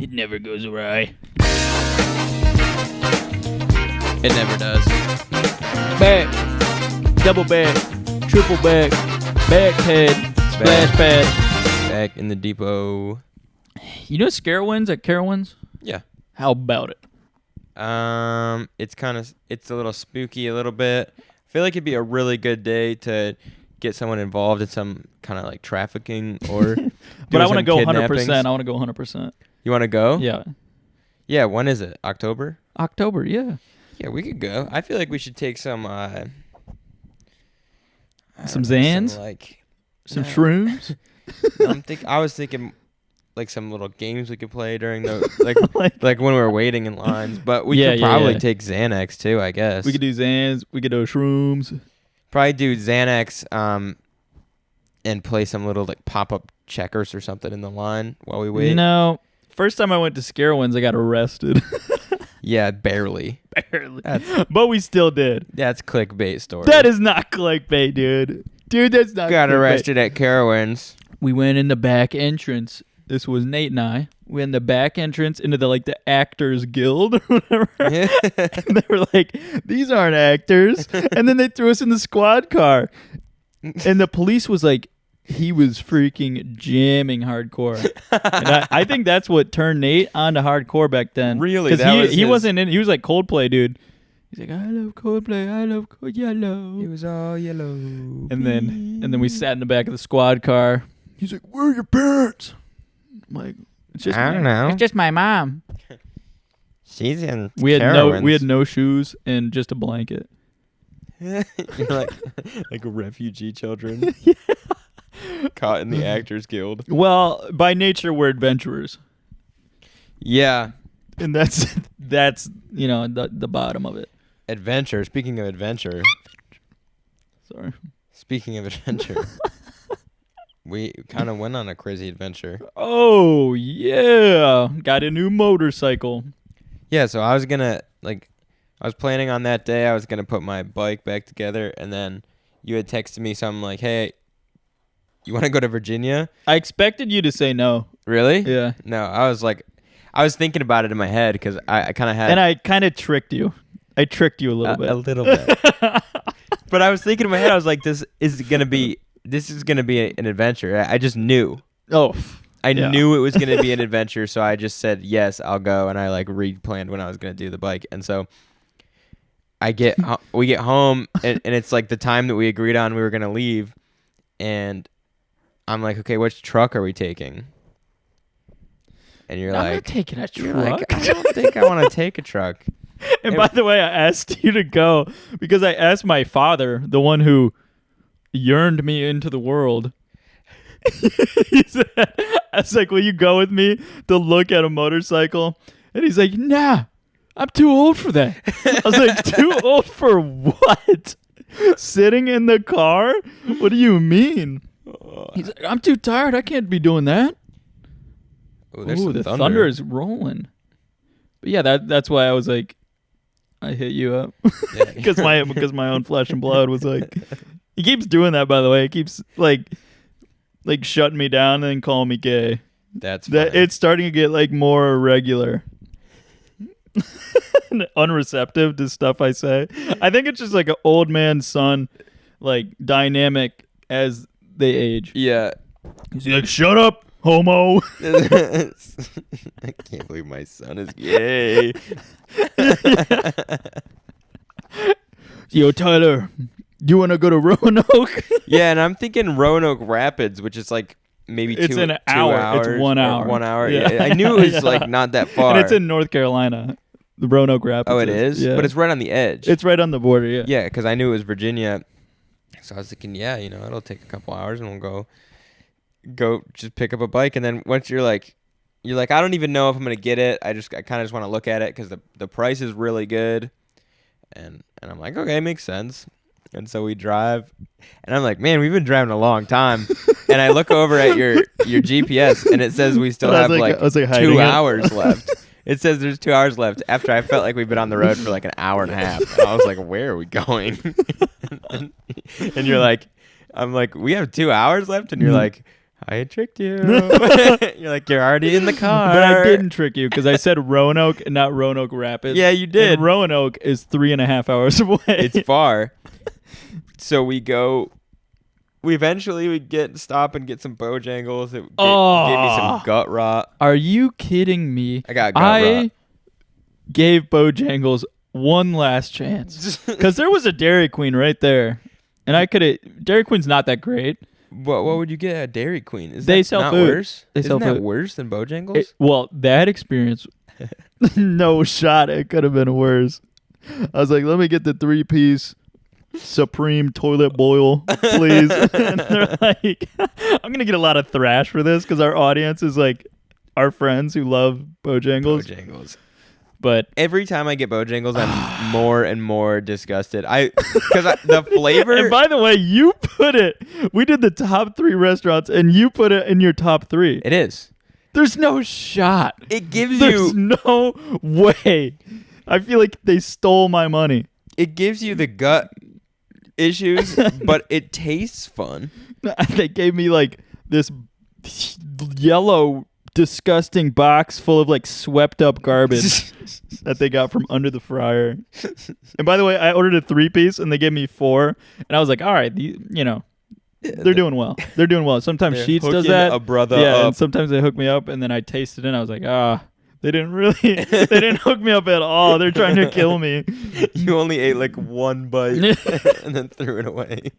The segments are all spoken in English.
It never goes awry. It never does. Back. Double back. Triple back. Back head. Splash pad. Back in the depot. You know Scarowinds at Carowinds? Yeah. How about it? It's a little spooky a little bit. I feel like it'd be a really good day to get someone involved in some kind of like trafficking or But I want to go 100%. I want to go 100%. You want to go? Yeah. Yeah, when is it? October? October, yeah. Yeah, we could go. I feel like we should take some Some Zans? Some shrooms? I was thinking like some little games we could play during the like when we were waiting in lines. But we could probably take Xanax too, I guess. We could do Zans. We could do shrooms. Probably do Xanax and play some little like pop-up checkers or something in the line while we wait. You know, first time I went to Scarowinds, I got arrested. Yeah, barely. But we still did. That's clickbait story. That is not clickbait, dude. Dude, that's not Got clickbait. arrested at Carowinds. We went in the back entrance. This was Nate and I. We went in the back entrance into the Actors Guild or whatever. And they were like, these aren't actors. And then they threw us in the squad car. And the police was like, he was freaking jamming hardcore. And I think that's what turned Nate on to hardcore back then. Really? Because he wasn't in, he was like Coldplay, dude. He's like, I love Coldplay, I love yellow. It was all yellow. And then we sat in the back of the squad car. He's like, where are your parents? I'm like, it's just I don't know. It's just my mom. She's in we had Carowinds. no shoes and just a blanket. You're like refugee children. Yeah. Caught in the Actors Guild. Well, by nature we're adventurers. Yeah. And that's the bottom of it. Adventure. Speaking of adventure. Sorry. Speaking of adventure. We kind of went on a crazy adventure. Oh, yeah. Got a new motorcycle. Yeah, so I was planning on that day, I was going to put my bike back together, and then you had texted me something like, hey, you want to go to Virginia? I expected you to say no. Really? Yeah. No, I was thinking about it in my head because I kind of had... And I kind of tricked you. I tricked you a little bit. A little bit. But I was thinking in my head, I was like, this is going to be an adventure. I just knew. Oh, I knew it was going to be an adventure, so I just said, yes, I'll go, and I re-planned when I was going to do the bike. And so we get home, and it's like the time that we agreed on we were going to leave, and I'm like, okay, which truck are we taking? And you're I'm not taking a truck. Like, I don't think I want to take a truck. And by the way, I asked you to go because I asked my father, the one who yearned me into the world. He said, I was like, will you go with me to look at a motorcycle? And he's like, nah, I'm too old for that. I was like, too old for what? Sitting in the car? What do you mean? He's like, I'm too tired. I can't be doing that. Ooh, the thunder is rolling. But yeah, that's why I was like, I hit you up. Because my own flesh and blood was like, he keeps doing that, by the way. He keeps like shutting me down and calling me gay. That's funny. It's starting to get more irregular. Unreceptive to stuff I say. I think it's just like an old man son dynamic as they age. Yeah. He's like, shut up, homo. I can't believe my son is gay. Yo, Tyler, you want to go to Roanoke? Yeah, and I'm thinking Roanoke Rapids, which is maybe it's 2 an hour. hours. It's 1 hour. 1 hour. Yeah. Yeah. I knew it was not that far. And it's in North Carolina. The Roanoke Rapids. Oh, it is? Yeah. But it's right on the edge. It's right on the border, yeah. Yeah, because I knew it was Virginia. So I was thinking, yeah, it'll take a couple hours and we'll go just pick up a bike. And then once you're like, I don't even know if I'm going to get it. I kind of just want to look at it because the price is really good. And I'm like, okay, makes sense. And so we drive. And I'm like, man, we've been driving a long time. And I look over at your GPS and it says we still have 2 hours left. It says there's 2 hours left after I felt like we've been on the road for an hour and a half. And I was like, where are we going? And you're like, I'm like, we have 2 hours left? And you're like, I tricked you. You're like, you're already in the car. But I didn't trick you because I said Roanoke and not Roanoke Rapids. Yeah, you did. And Roanoke is 3.5 hours away. It's far. So we go. We eventually stop and get some Bojangles. It gave me some gut rot. Are you kidding me? I got gut rot. I gave Bojangles one last chance because there was a Dairy Queen right there, and I could have. Dairy Queen's not that great. What would you get at Dairy Queen? Is They that sell not food. worse? They sell Isn't that food. worse than Bojangles? Well, that experience, no shot. It could have been worse. I was like, let me get the 3-piece Supreme toilet boil, please. And they're like, I'm gonna get a lot of thrash for this because our audience is like our friends who love Bojangles. Bojangles. But Every time I get Bojangles, I'm more and more disgusted. Because the flavor. and by the way, you put it. We did the top 3 restaurants, and you put it in your top 3. It is. There's no shot. It gives There's you. no way. I feel like they stole my money. It gives you the gut issues, but it tastes fun. They gave me like this yellow, disgusting box full of like swept up garbage that they got from under the fryer. And by the way, I ordered a 3-piece and they gave me 4, and I was like, all right, they're doing well. They're doing well. Sometimes They're Sheets does hooking that. a brother yeah, up. and sometimes they hook me up, and then I tasted it and I was like, they didn't really, they didn't hook me up at all. They're trying to kill me. You only ate like one bite and then threw it away.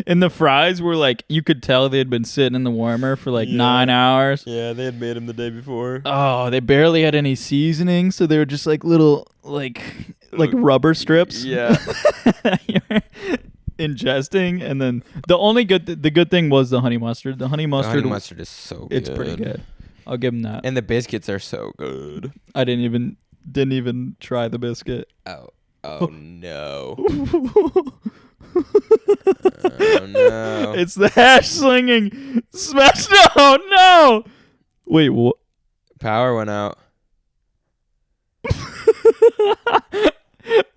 And the fries were like, you could tell they had been sitting in the warmer for like 9 hours. Yeah, they had made them the day before. Oh, they barely had any seasoning, so they were just like little like rubber strips. Yeah. that you're ingesting, and then the good thing was the honey mustard. The honey mustard, is so good. it's pretty good. I'll give them that. And the biscuits are so good. I didn't even try the biscuit. Oh no. Oh no. It's the hash slinging smash. No. Wait, what? Power went out.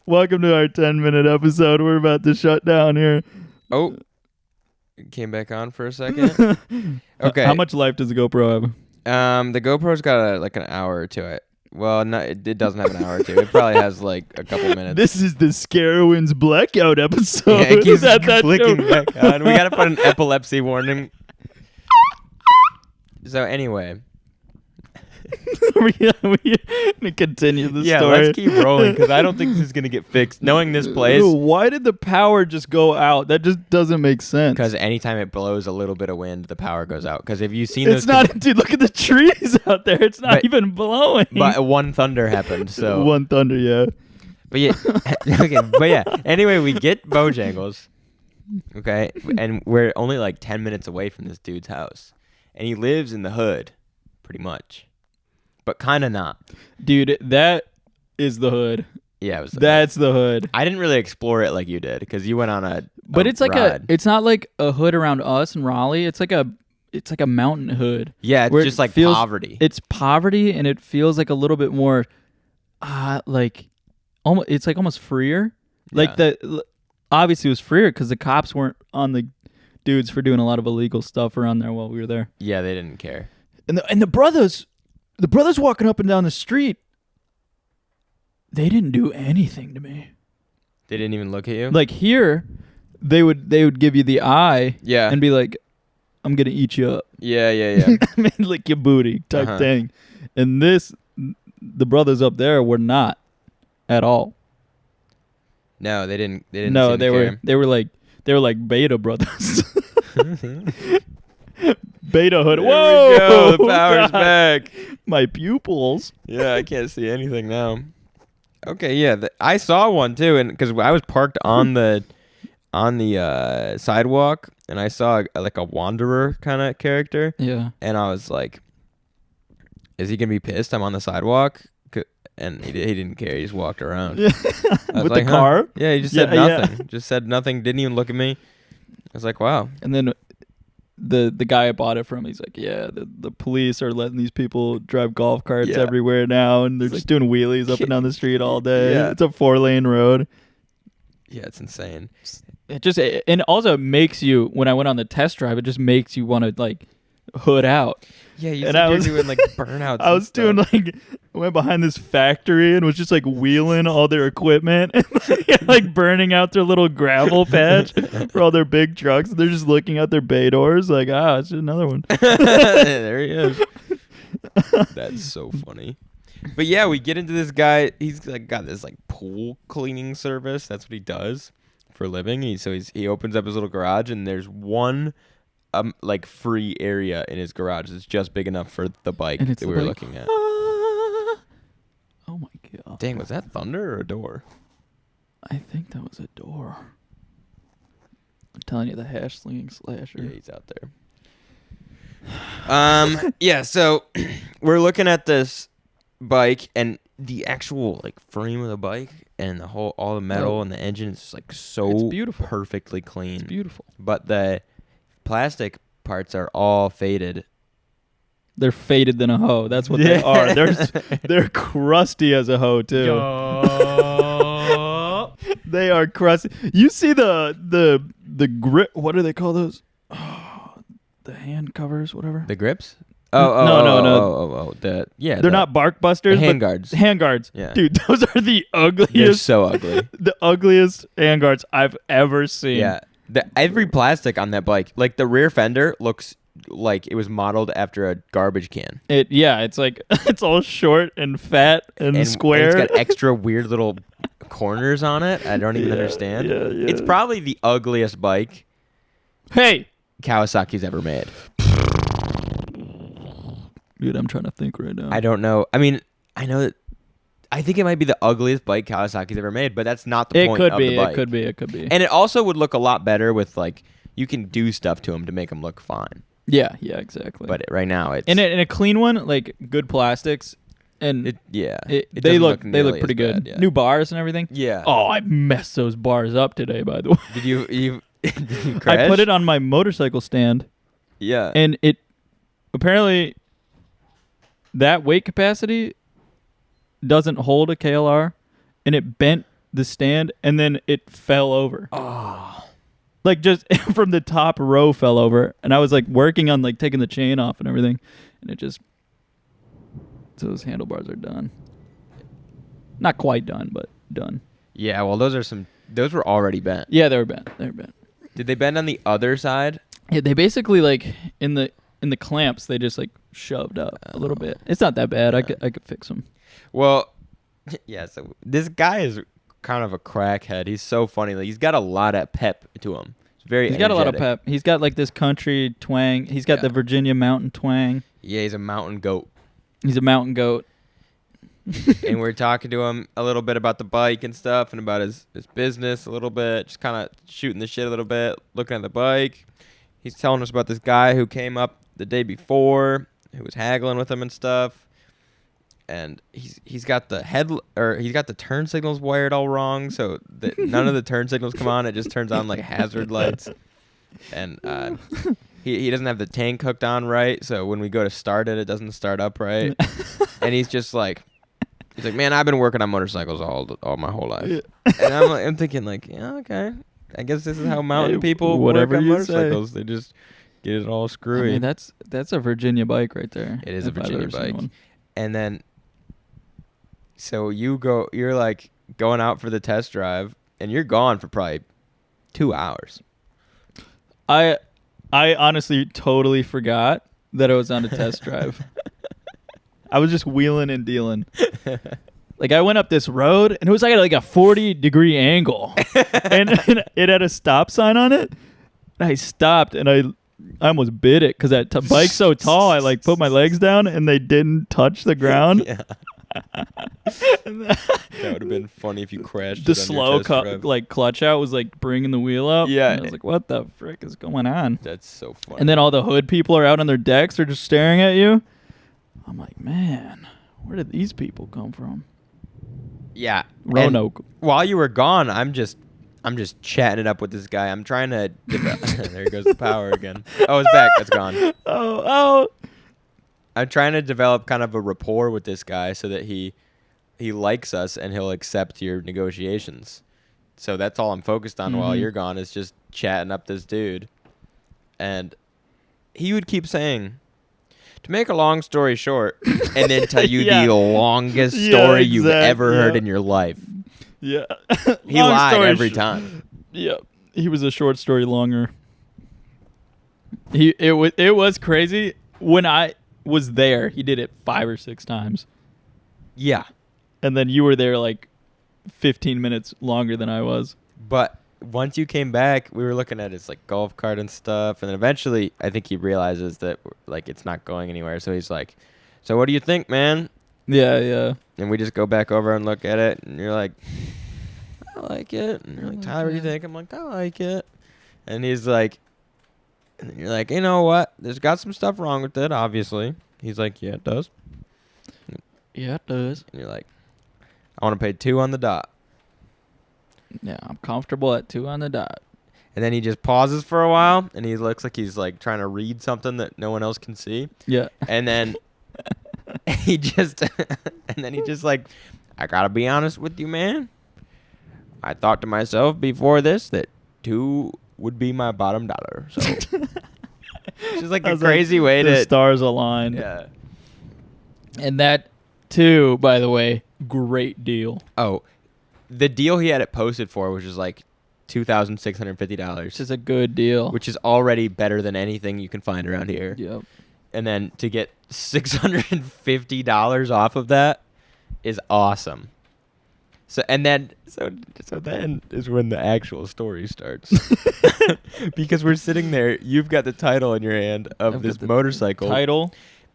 Welcome to our 10-minute episode. We're about to shut down here. Oh. It came back on for a second. Okay. How much life does the GoPro have? The GoPro's got like an hour to it. Well, no, it doesn't have an hour to it. It probably has like a couple minutes. This is the Scarowinds blackout episode. Yeah, it keeps That clicking joke? back on. We gotta put an epilepsy warning. So anyway. we continue the Yeah, story. let's keep rolling because I don't think this is gonna get fixed. Knowing this place, Why did the power just go out? That just doesn't make sense. because anytime it blows a little bit of wind, the power goes out. Because if you've seen It's those, not, dude. Look at the trees out there. It's not But- even blowing. but one thunder happened. So, One thunder, yeah. but yeah, okay, but yeah. Anyway, we get Bojangles, okay, and we're only like 10 minutes away from this dude's house, and he lives in the hood, pretty much, but kind of not. Dude, that is the hood. Yeah, it was. That's the hood. I didn't really explore it like you did because you went on a. But it's like ride. it's not like a hood around us in Raleigh. It's like a mountain hood. Yeah, it's where just it like feels- poverty. It's poverty, and it feels like a little bit more, like, almost. It's like almost freer. Like obviously it was freer because the cops weren't on the dudes for doing a lot of illegal stuff around there while we were there. Yeah, they didn't care. And the brothers walking up and down the street, they didn't do anything to me. They didn't even look at you. Like here, they would give you the eye, Yeah. and be like, "I'm gonna eat you up." Yeah. I mean, lick your booty type Uh-huh. thing. And the brothers up there were not at all. No, they didn't. They didn't. No, seem to they were like beta brothers. Beta hood. There Whoa! we go. The power's God. back. My pupils. Yeah, I can't see anything now. Okay, yeah, I saw one too, and because I was parked on the sidewalk, and I saw like a wanderer kind of character, Yeah. and I was like, "Is he gonna be pissed? I'm on the sidewalk." And he didn't care. He just walked around. Yeah. I was With like, the car? Yeah, he just said Yeah, nothing. Just said nothing. Didn't even look at me. I was like, wow. And then the guy I bought it from, he's like, yeah, the police are letting these people drive golf carts Yeah. everywhere now, and they're It's just doing wheelies up and down the street all day. Yeah. It's a 4-lane road. Yeah, it's insane. And also it makes you, when I went on the test drive, it just makes you want to like hood out. Yeah, you And said I you're was- doing like burnouts. I was doing like, I went behind this factory and was just like wheeling all their equipment and like burning out their little gravel patch for all their big trucks. They're just looking out their bay doors like, it's just another one. There he is. That's so funny. But yeah, we get into this guy. He's like got this like pool cleaning service. That's what he does for a living. He opens up his little garage and there's one like free area in his garage. It's just big enough for the bike And it's that we were looking at. Oh my God. Dang, was that thunder or a door? I think that was a door. I'm telling you, the hash slinging slasher. Yeah, he's out there. Yeah, so we're looking at this bike and the actual like frame of the bike and all the metal and the engine is like so It's beautiful. perfectly clean. It's beautiful. But the plastic parts are all faded. They're faded than a hoe. That's what they are. They're crusty as a hoe too. They are crusty. You see the grip? What do they call those? The hand covers, whatever. The grips? No. They're not bark busters. hand guards. Hand guards. Yeah. Dude, those are the They're ugliest. so ugly. The ugliest hand guards I've ever seen. Yeah. Every plastic on that bike, like the rear fender looks like it was modeled after a garbage can. It's like it's all short and fat and square. And it's got extra weird little corners on it. I don't even understand. Yeah. It's probably the ugliest bike Hey, Kawasaki's ever made. dude, I'm trying to think right now. I don't know. I mean, I know that. I think it might be the ugliest bike Kawasaki's ever made, but that's not the point of the bike. It could be. And it also would look a lot better with like you can do stuff to them to make them look fine. Yeah, exactly. But right now it's in a clean one, like good plastics, and it they doesn't look nearly pretty as good. bad, yeah. New bars and everything. Yeah. Oh, I messed those bars up today, by the way. Did you did you crash? I put it on my motorcycle stand, Yeah. and it apparently that weight capacity doesn't hold a KLR, and it bent the stand, and then it fell over. Oh. Like just from the top row fell over, and I was like working on like taking the chain off and everything, and it just so those handlebars are done. Not quite done, but done. Yeah, well those were already bent. Yeah, they were bent. Did they bend on the other side? Yeah, they basically like in the clamps they just like shoved up a little bit. It's not that bad. I could fix them. Well, yeah, so this guy is kind of a crackhead. He's so funny. Like, he's got a lot of pep to him. He's got a lot of pep. He's got like this country twang. He's got the Virginia mountain twang. Yeah, he's a mountain goat. He's a mountain goat. And we're talking to him a little bit about the bike and stuff and about his business a little bit, just kind of shooting the shit a little bit, looking at the bike. He's telling us about this guy who came up the day before, who was haggling with him and stuff. And he's got the turn signals wired all wrong, so that none of the turn signals come on. It just turns on like hazard lights. And he doesn't have the tank hooked on right, so when we go to start it, it doesn't start up right. And he's like, man, I've been working on motorcycles all my whole life. And I'm thinking like, yeah, okay, I guess this is how mountain people work on motorcycles. They just get it all screwy. I mean, that's a Virginia bike right there. It is a if I've Virginia ever seen bike. one. And then, so you're like going out for the test drive, and you're gone for probably 2 hours. I honestly totally forgot that I was on a test drive. I was just wheeling and dealing. Like I went up this road, and it was like at like a 40-degree angle, and it had a stop sign on it. And I stopped, and I almost bit it because that bike's so tall. I like put my legs down, and they didn't touch the ground. Yeah. That would have been funny if you crashed. The slow clutch out was like bringing the wheel up. Yeah. And I was like, what the frick is going on? That's so funny. And then all the hood people are out on their decks. They're just staring at you. I'm like, man, where did these people come from? Yeah. Roanoke. And while you were gone, I'm just chatting it up with this guy. I'm trying to there goes the power again. Oh, it's back. It's gone. Oh. I'm trying to develop kind of a rapport with this guy so that he likes us and he'll accept your negotiations. So that's all I'm focused on while you're gone is just chatting up this dude. And he would keep saying, to make a long story short, and then tell you Yeah. the longest Yeah, story you've ever yeah. heard in your life. Yeah. He Long lied story every sh- time. Yeah. He was a short story longer. It was crazy. When I was there, he did it 5 or 6 times. Yeah. And then you were there like 15 minutes longer than I was. But once you came back, we were looking at his like golf cart and stuff, and then eventually, I think he realizes that like it's not going anywhere. So he's like, "So what do you think, man?" Yeah, yeah. And we just go back over and look at it, and you're like, "I like it." And you're like, "Tyler, what do you think?" I'm like, "I like it." And he's like, and you're like, "You know what? There's got some stuff wrong with it, obviously." He's like, "Yeah, it does." Yeah, it does. And you're like, "I want to pay 2 on the dot." Yeah, I'm comfortable at 2 on the dot. And then he just pauses for a while, and he looks like he's like trying to read something that no one else can see. Yeah. And then he just like, "I gotta be honest with you, man. I thought to myself before this that 2 would be my bottom dollar." So it's just like a crazy way the to stars aligned. Yeah. And that too, by the way, great deal. Oh, the deal he had it posted for, which is like $2,650, Which is a good deal. which is already better than anything you can find around here. Yep. And then to get $650 off of that is awesome. So then is when the actual story starts. Because we're sitting there, you've got the title in your hand of I've this got the motorcycle. Title.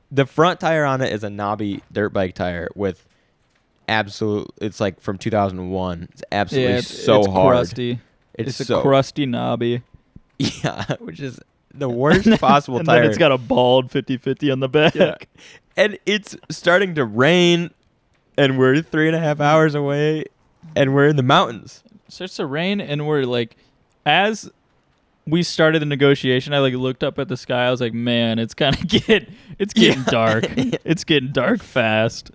The front tire on it is a knobby dirt bike tire with it's like from 2001. It's absolutely it's hard. crusty. It's a so crusty knobby. Yeah, which is the worst possible And tire. then it's got a bald 50-50 on the back. Yeah. And it's starting to rain, and we're 3.5 hours away, and we're in the mountains. It starts to rain, and we're like, as we started the negotiation, I like looked up at the sky. I was like, man, it's kind of getting dark. It's getting dark fast.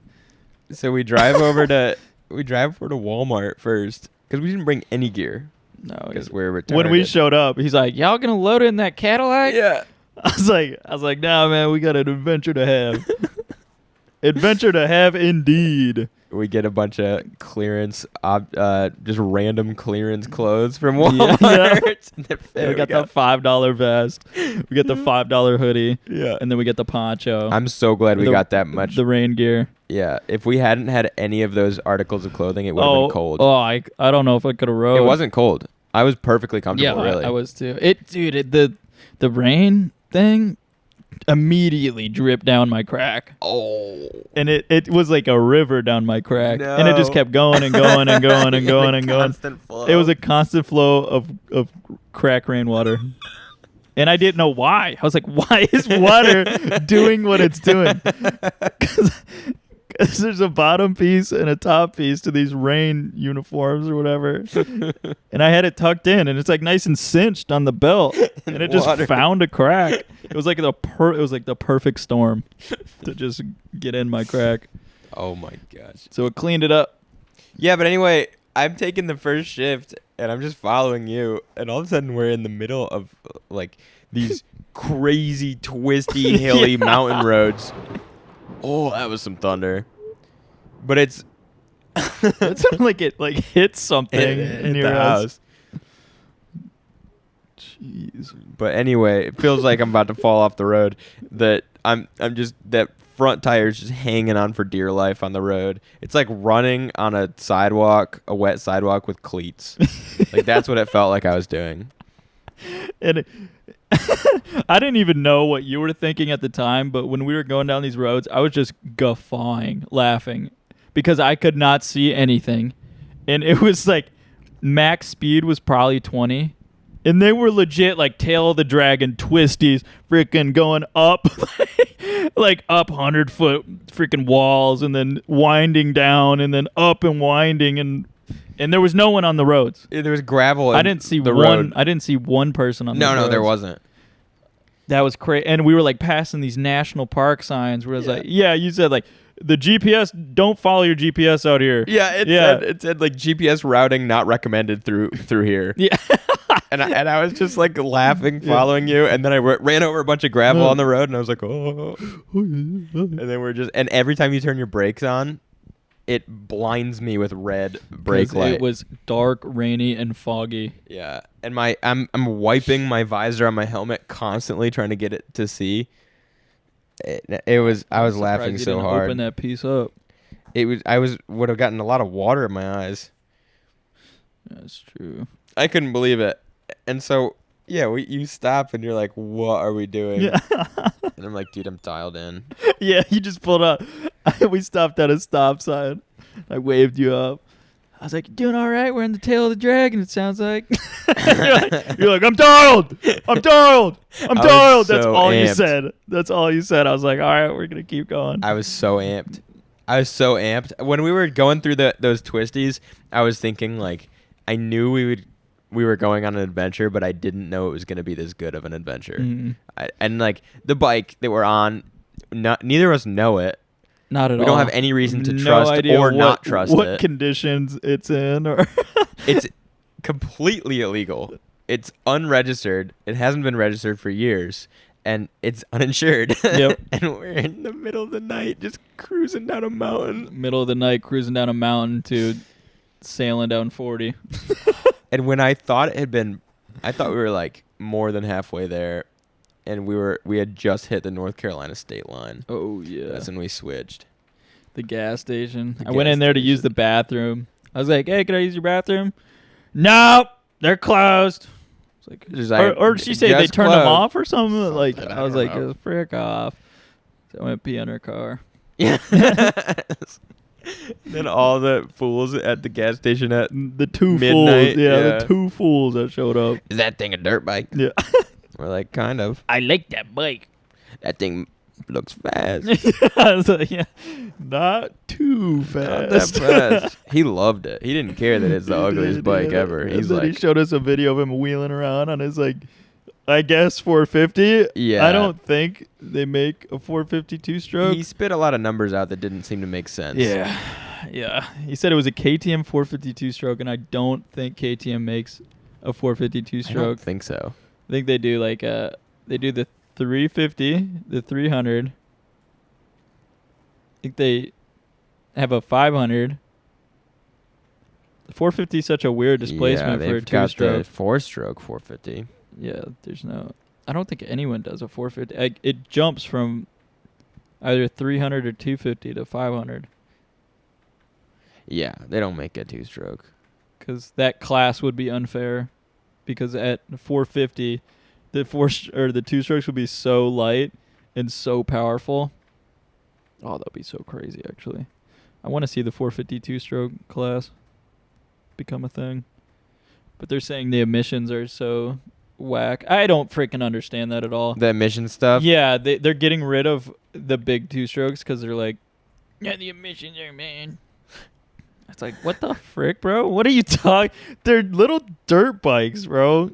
So we drive over to Walmart first because we didn't bring any gear. No, Because we're retarded. when we showed up, he's like, "Y'all gonna load it in that Cadillac?" Yeah. I was like, "Nah, man, we got an adventure to have." Adventure to have, indeed. We get a bunch of clearance, just random clearance clothes from Walmart. Yeah. We got the $5 vest. We get the $5 hoodie. Yeah. And then we get the poncho. I'm so glad we got that much. The rain gear. Yeah. If we hadn't had any of those articles of clothing, it would have been cold. Oh, I don't know if I could have rode. It wasn't cold. I was perfectly comfortable, Yeah, really. I was too. The rain thing immediately dripped down my crack. Oh. And it was like a river down my crack. And it just kept going and going and going and going and going. Flow. It was a constant flow of crack rainwater. And I didn't know why. I was like, why is water doing what it's doing? Because there's a bottom piece and a top piece to these rain uniforms or whatever. And I had it tucked in, and it's like nice and cinched on the belt. And it just found a crack. It was like the perfect storm to just get in my crack. Oh my gosh. So it cleaned it up. Yeah, but anyway, I'm taking the first shift and I'm just following you, and all of a sudden we're in the middle of like these crazy twisty hilly mountain roads. Oh, that was some thunder. But it sounded like it hit something in near the us. house. Jeez. But anyway, it feels like I'm about to fall off the road. That that front tire is just hanging on for dear life on the road. It's like running on a wet sidewalk with cleats. Like that's what it felt like I was doing. And I didn't even know what you were thinking at the time, but when we were going down these roads, I was just guffawing, laughing, because I could not see anything. And it was like max speed was probably 20. And they were legit like tail of the dragon twisties, freaking going up, like up 100-foot freaking walls, and then winding down, and then up and winding, and there was no one on the roads. There was gravel. I didn't see road. I didn't see one person on the roads. No, there wasn't. That was crazy. And we were like passing these national park signs where it was like, yeah, you said like the GPS. Don't follow your GPS out here. Yeah, it said like GPS routing not recommended through here. Yeah. And I was just like laughing, following you, and then I ran over a bunch of gravel on the road, and I was like, oh. And then and every time you turn your brakes on, it blinds me with red brake light. It was dark, rainy, and foggy. Yeah, and I'm wiping my visor on my helmet constantly, trying to get it to see. I was laughing so hard. Open that piece up. Would have gotten a lot of water in my eyes. That's true. I couldn't believe it. And so, yeah, you stop and you're like, what are we doing? Yeah. And I'm like, dude, I'm dialed in. Yeah, you just pulled up. We stopped at a stop sign. I waved you up. I was like, you doing all right? We're in the tail of the dragon, it sounds like. you're like, I'm dialed. I'm dialed. I'm dialed. That's all you said. That's all you said. I was like, all right, we're going to keep going. I was so amped. When we were going through those twisties, I was thinking, like, I knew we were going on an adventure, but I didn't know it was going to be this good of an adventure. And like the bike that we're on, neither of us know it. Not at all. We don't have any reason to trust or not trust it. What conditions it's in, or it's completely illegal. It's unregistered. It hasn't been registered for years, and it's uninsured. Yep. And we're in the middle of the night, just cruising down a mountain. Middle of the night, cruising down a mountain to sailing down 40. And when I thought we were like more than halfway there, and we had just hit the North Carolina state line. Oh yeah. That's when we switched. The gas station. I went in there to use the bathroom. I was like, "Hey, can I use your bathroom?" Nope, they're closed. It's like, or did she say they turned them off or something? Like I was like, "Frick off." So I went pee in her car. Yeah. Then all the fools at the gas station at the two midnight, fools. Yeah, the two fools that showed up. Is that thing a dirt bike? Yeah. We're like, kind of. I like that bike. That thing looks fast. I was like, yeah, not too fast. Not that fast. He loved it. He didn't care that it's the ugliest bike ever. He's like, he showed us a video of him wheeling around on his like, I guess 450. Yeah. I don't think they make a 452 stroke. He spit a lot of numbers out that didn't seem to make sense. Yeah. Yeah. He said it was a KTM 452 stroke, and I don't think KTM makes a 452 stroke. I don't think so. I think they do like they do the 350, the 300. I think they have a 500. The 450 is such a weird displacement for a two-stroke. Got the four-stroke 450. Yeah, there's no. I don't think anyone does a 450. It jumps from either 300 or 250 to 500. Yeah, they don't make a two-stroke. Because that class would be unfair. Because at 450, the two strokes would be so light and so powerful. Oh, that'd be so crazy, actually. I want to see the 452 stroke class become a thing. But they're saying the emissions are so whack. I don't freaking understand that at all. The emission stuff? Yeah, they're getting rid of the big two strokes because they're like, yeah, the emissions are, man. It's like, what the frick, bro? What are you talking? They're little dirt bikes, bro.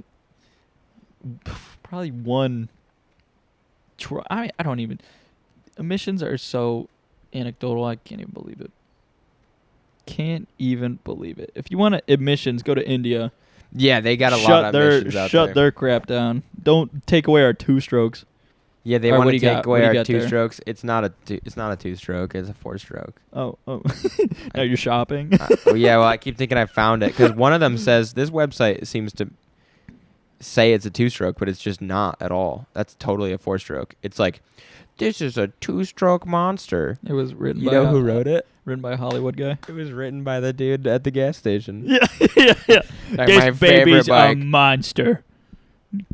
Probably one. I don't even. Emissions are so anecdotal. I can't even believe it. Can't even believe it. If you want emissions, go to India. Yeah, they got a lot of emissions out there. Shut their crap down. Don't take away our two strokes. Yeah, they want to take away our two strokes. It's not a two stroke. It's a four stroke. Oh. Now you're shopping. Yeah, well, I keep thinking I found it because one of them says this website seems to say it's a two stroke, but it's just not at all. That's totally a four stroke. It's like, this is a two stroke monster. It was written. You know who wrote it? Written by a Hollywood guy. It was written by the dude at the gas station. Yeah. Like this baby's a monster.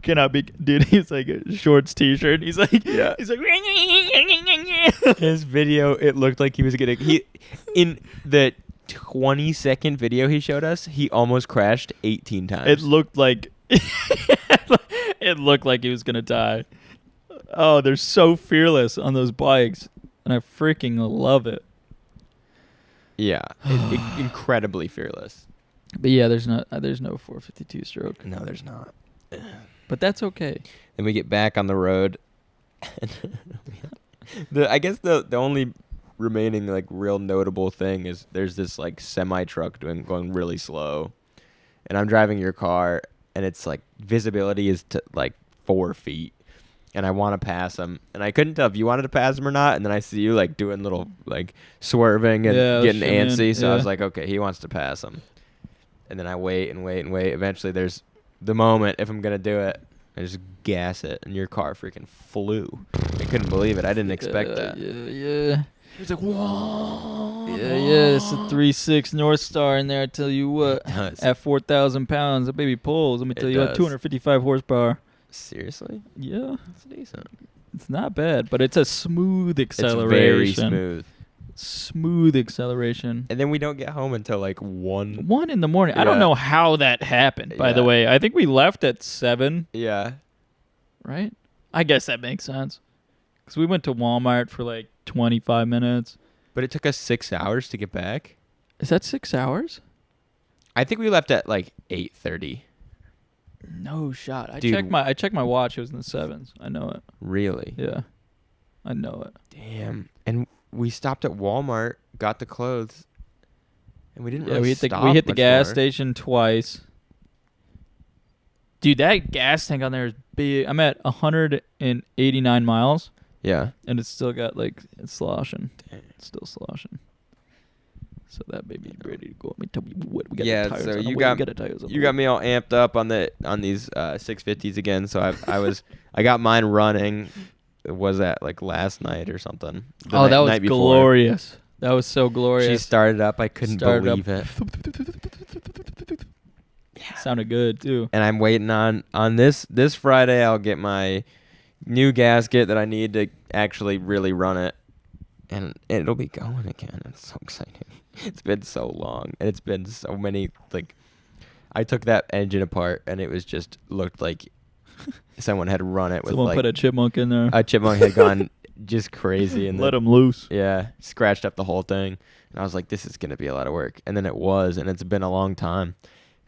Cannot be, dude. He's like a shorts t-shirt. He's like, yeah. He's like, his video. It looked like he was gonna. In the 20-second video he showed us, he almost crashed 18 times. It looked like, it looked like he was gonna die. Oh, they're so fearless on those bikes, and I freaking love it. Yeah, incredibly fearless. But yeah, there's no 452 stroke. No, there's not. But that's okay. Then we get back on the road. I guess the only remaining like real notable thing is there's this like semi truck going really slow, and I'm driving your car, and it's like visibility is to like 4 feet, and I want to pass him, and I couldn't tell if you wanted to pass him or not, and then I see you like doing little like swerving and Yeah, I was getting shimmying, antsy, so I was yeah. like, okay, he wants to pass him, and then I wait and wait and wait. Eventually, there's the moment if I'm gonna do it, I just gas it, and your car freaking flew. I couldn't believe it. I didn't expect that. Yeah. He was like, whoa. Yeah. It's a 3.6 North Star in there. I tell you what. It does. At 4,000 pounds, that baby pulls. Let me It tell you what. does. 255 horsepower. Seriously? Yeah. That's decent. It's not bad, but it's a smooth It's acceleration. very smooth. Smooth acceleration. And then we don't get home until like 1. 1 in the morning. I don't Yeah. know how that happened, by the Yeah. way. I think we left at 7, Yeah. right? I guess that makes sense. Because we went to Walmart for like 25 minutes. But it took us 6 hours to get back. Is that 6 hours? I think we left at like 8:30. No shot. I Dude. checked my watch. It was in the 7s. I know it. Really? Yeah. I know it. Damn. And we stopped at Walmart, got the clothes, and we didn't Yeah, really we hit the stop much gas more. station twice. Dude, that gas tank on there is big. I'm at 189 miles, Yeah. and it's still got like it's sloshing. Dang. It's still sloshing. So that baby's ready to go. Let me tell you what we got. Yeah, the tires so on the you way. got- We got the tires on the You got way. me all amped up on these 650s again. So I got mine running. Was that like last night or something? Oh, that was night before. glorious. That was so glorious. She started up. I couldn't Started believe it. Sounded good too. And I'm waiting on this Friday. I'll get my new gasket that I need to actually really run it, and it'll be going again. It's so exciting. It's been so long, and it's been so many. Like, I took that engine apart, and it was just looked like someone had run it with Someone like put a chipmunk in there. a chipmunk had gone just crazy and Let him loose. yeah, scratched up the whole thing. And I was like, this is gonna be a lot of work. And then it was, and it's been a long time.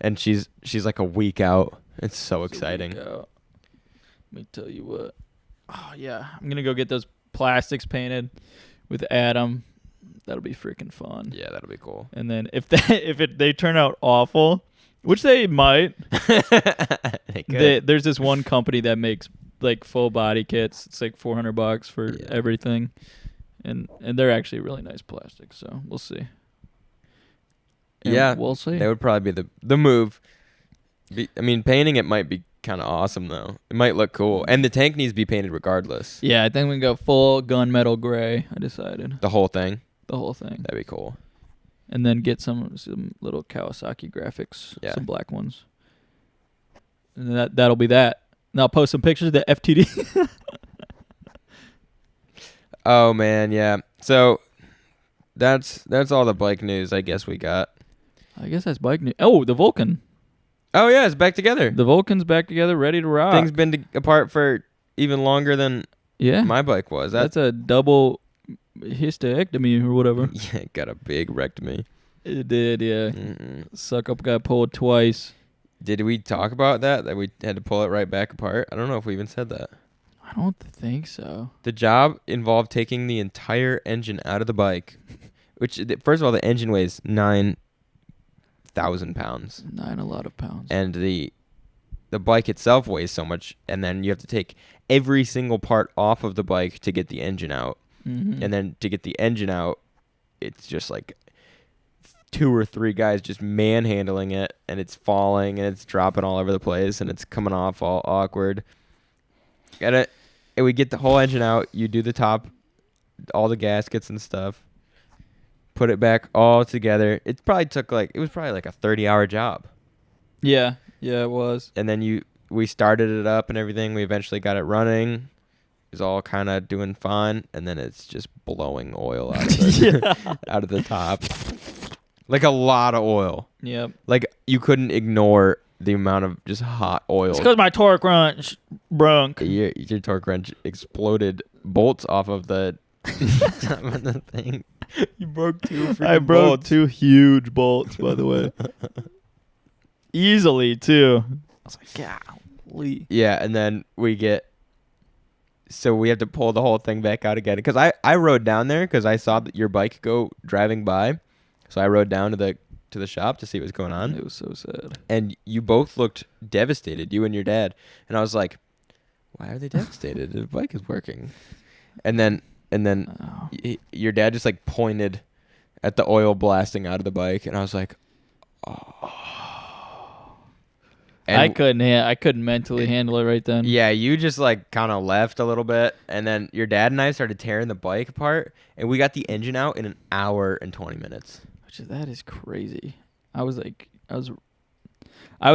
And she's like a week out. It's so exciting. Let me tell you what. Oh yeah, I'm gonna go get those plastics painted with Adam. That'll be freaking fun. Yeah, that'll be cool. And then if they turn out awful, which they might, They could. there's this one company that makes like full body kits. It's like $400 for Yeah. everything, and they're actually really nice plastics. So we'll see. And Yeah, we'll see. That would probably be the move. I mean, painting it might be kind of awesome though. It might look cool, and the tank needs to be painted regardless. Yeah, I think we can go full gunmetal gray. I decided The whole thing. the whole thing, That'd be cool. and then get some little Kawasaki graphics, Yeah. some black ones, and that'll be that. And I'll post some pictures of the FTD. Oh man, yeah. So that's all the bike news I guess we got. I guess that's bike news. Oh, the Vulcan. Oh yeah, it's back together. The Vulcan's back together, ready to rock. Thing's been apart for even longer than yeah, my bike was. that's a double hysterectomy or whatever. Yeah, it got a big rectomy. It did, yeah. Mm-mm. Suck up got pulled twice. Did we talk about that we had to pull it right back apart? I don't know if we even said that. I don't think so. The job involved taking the entire engine out of the bike, which first of all the engine weighs 9,000 pounds, 9 a lot of pounds. and the bike itself weighs so much, and then you have to take every single part off of the bike to get the engine out. Mhm. And then to get the engine out, it's just like 2 or 3 guys just manhandling it, and it's falling and it's dropping all over the place and it's coming off all awkward. And we get the whole engine out. You do the top, all the gaskets and stuff. Put it back all together. It was probably like a 30-hour job. Yeah, it was. And then we started it up and everything. We eventually got it running. It was all kind of doing fine, and then it's just blowing oil out of the, out of the top. Like a lot of oil. Yep. Like you couldn't ignore the amount of just hot oil. It's because my torque wrench brunk. Your torque wrench exploded bolts off of the top of the thing. You broke 2 freaking I broke bolts. 2 huge bolts, by the way. Easily, too. I was like, golly. Yeah, and then we get So we have to pull the whole thing back out again. Because I rode down there because I saw your bike go driving by. So I rode down to the shop to see what was going on. It was so sad. And you both looked devastated, you and your dad. And I was like, why are they devastated? The bike is working. And then your dad just like pointed at the oil blasting out of the bike. And I was like, oh. And I couldn't mentally handle it right then. yeah, you just like kind of left a little bit, and then your dad and I started tearing the bike apart, and we got the engine out in an hour and 20 minutes. That is crazy. I was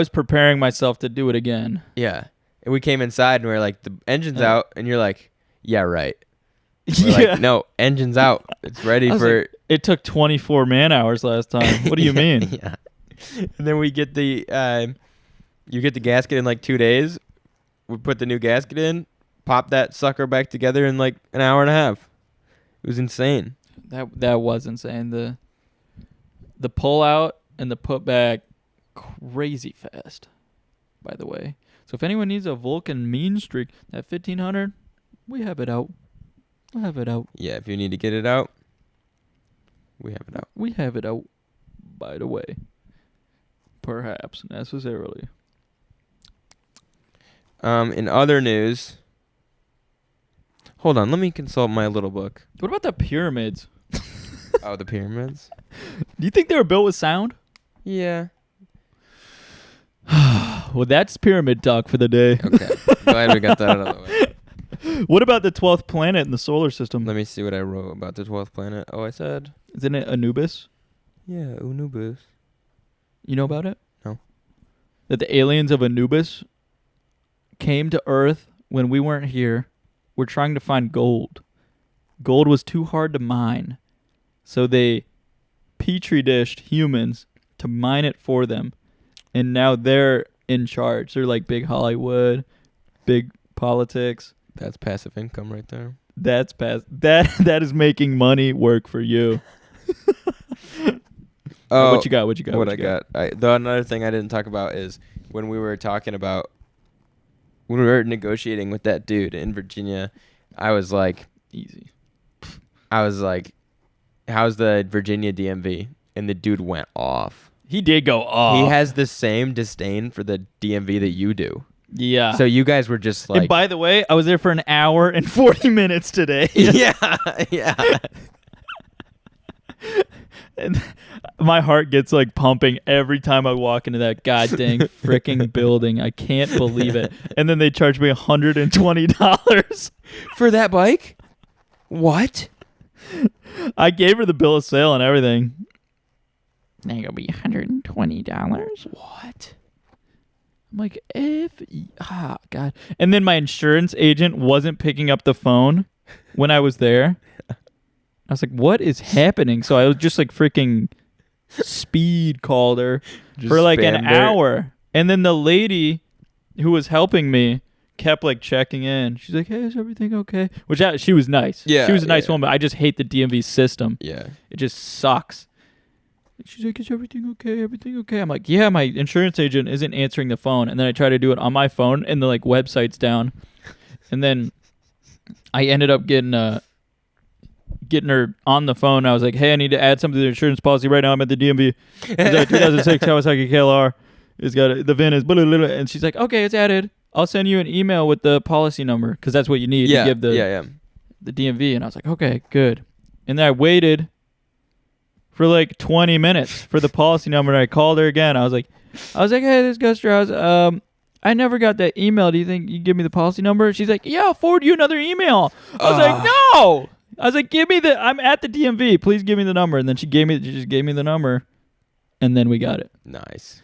preparing myself to do it again. Yeah, and we came inside, and we were like, the engine's out, and you're like, yeah, right. We're like, no, engine's out. It's ready for. Like, it took 24 man hours last time. What do you mean? Yeah, and then we get the. You get the gasket in like 2 days. We put the new gasket in, pop that sucker back together in like an hour and a half. It was insane. That was insane. The pull out and the put back, crazy fast. By the way, so if anyone needs a Vulcan mean streak, that 1500, we have it out. We'll have it out. Yeah, if you need to get it out, we have it out. We have it out. By the way, perhaps necessarily. In other news, hold on, let me consult my little book. What about the pyramids? Oh, the pyramids? Do you think they were built with sound? Yeah. Well, that's pyramid talk for the day. Okay. Glad we got that out of the way. What about the 12th planet in the solar system? Let me see what I wrote about the 12th planet. Oh, I said. Isn't it Anubis? Yeah, Anubis. You know about it? No. That the aliens of Anubis came to Earth when we weren't here. We're trying to find gold. Gold was too hard to mine. So they petri dished humans to mine it for them. And now they're in charge. They're like big Hollywood, big politics. That's passive income right there. That is making money work for you. Oh, what you got? What I got? Another thing I didn't talk about is when we were negotiating with that dude in Virginia, I was like, easy. I was like, how's the Virginia DMV? And the dude went off. He did go off. He has the same disdain for the DMV that you do. Yeah. So you guys were just like. And by the way, I was there for an hour and 40 minutes today. Yeah. And my heart gets like pumping every time I walk into that goddamn freaking building. I can't believe it. And then they charge me $120 for that bike. What? I gave her the bill of sale and everything. Now gonna be $120. What? I'm like, God. And then my insurance agent wasn't picking up the phone when I was there. I was like, what is happening? So I was just like freaking speed called her for like an hour. And then the lady who was helping me kept like checking in. She's like, hey, is everything okay? Which she was nice. Yeah. She was a nice woman, but I just hate the DMV system. Yeah. It just sucks. And she's like, is everything okay? Everything okay? I'm like, yeah, my insurance agent isn't answering the phone. And then I try to do it on my phone and the like website's down. And then I ended up getting her on the phone. I was like, hey, I need to add something to the insurance policy right now. I'm at the DMV. It's like 2006 Kawasaki KLR. It's got the VIN is blah, blah, blah. And she's like, okay, it's added. I'll send you an email with the policy number because that's what you need to give the DMV. And I was like, okay, good. And then I waited for like 20 minutes for the policy number. And I called her again. I was like, hey, this is Gus Strauss. I never got that email. Do you think you give me the policy number? She's like, yeah, I'll forward you another email. I was like, no. I was like, I'm at the DMV. Please give me the number. And then she just gave me the number. And then we got it. Nice.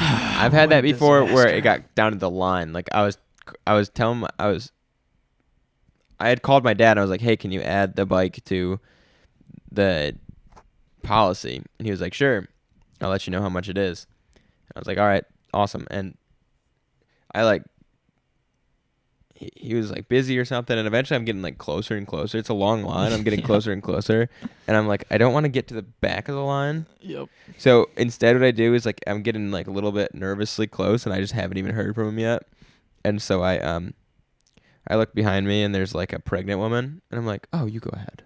I've had that before where it got down to the line. Like I had called my dad and I was like, hey, can you add the bike to the policy? And he was like, sure. I'll let you know how much it is. I was like, all right, awesome. And he was like busy or something, and eventually I'm getting like closer and closer. It's a long line. I'm getting closer and closer, and I'm like, I don't want to get to the back of the line. Yep. So instead, what I do is like I'm getting like a little bit nervously close, and I just haven't even heard from him yet. And so I I look behind me and there's like a pregnant woman, and I'm like, oh, you go ahead.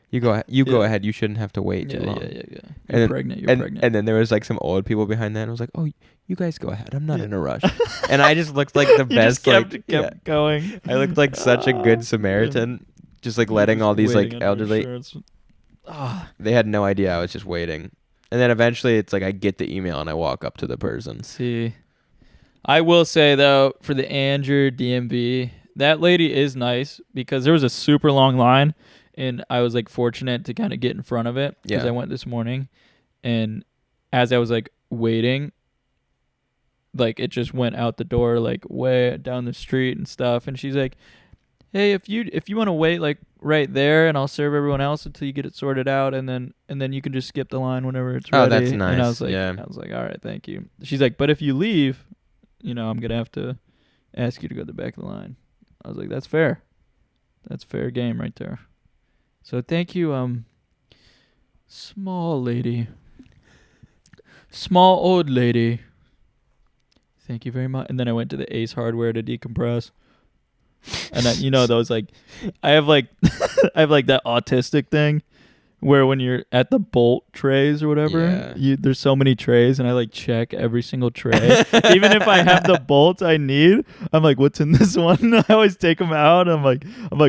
You go ahead. You go ahead. You shouldn't have to wait too long. Yeah. You're And pregnant. You're then, pregnant. and then there was like some old people behind that, and I was like, oh, you guys go ahead. I'm not in a rush. And I just looked like the You best. just kept going. I looked like such a good Samaritan, just like letting all these like elderly. They had no idea I was just waiting. And then eventually it's like I get the email and I walk up to the person. See, I will say though, for the Andrew DMV, that lady is nice because there was a super long line, and I was like fortunate to kind of get in front of it because I went this morning, and as I was like waiting, like it just went out the door like way down the street and stuff, and she's like, hey, if you want to wait like right there, and I'll serve everyone else until you get it sorted out, and then you can just skip the line whenever it's ready. Oh, that's nice. And I was like, all right, thank you. She's like, but if you leave, I'm gonna have to ask you to go to the back of the line. I was like, that's fair. That's fair game right there. So thank you, small old lady. Thank you very much. And then I went to the Ace Hardware to decompress. And those like, I have like that autistic thing where when you're at the bolt trays or whatever, there's so many trays, and I like check every single tray. Even if I have the bolts I need, I'm like, what's in this one? I always take them out. I'm like,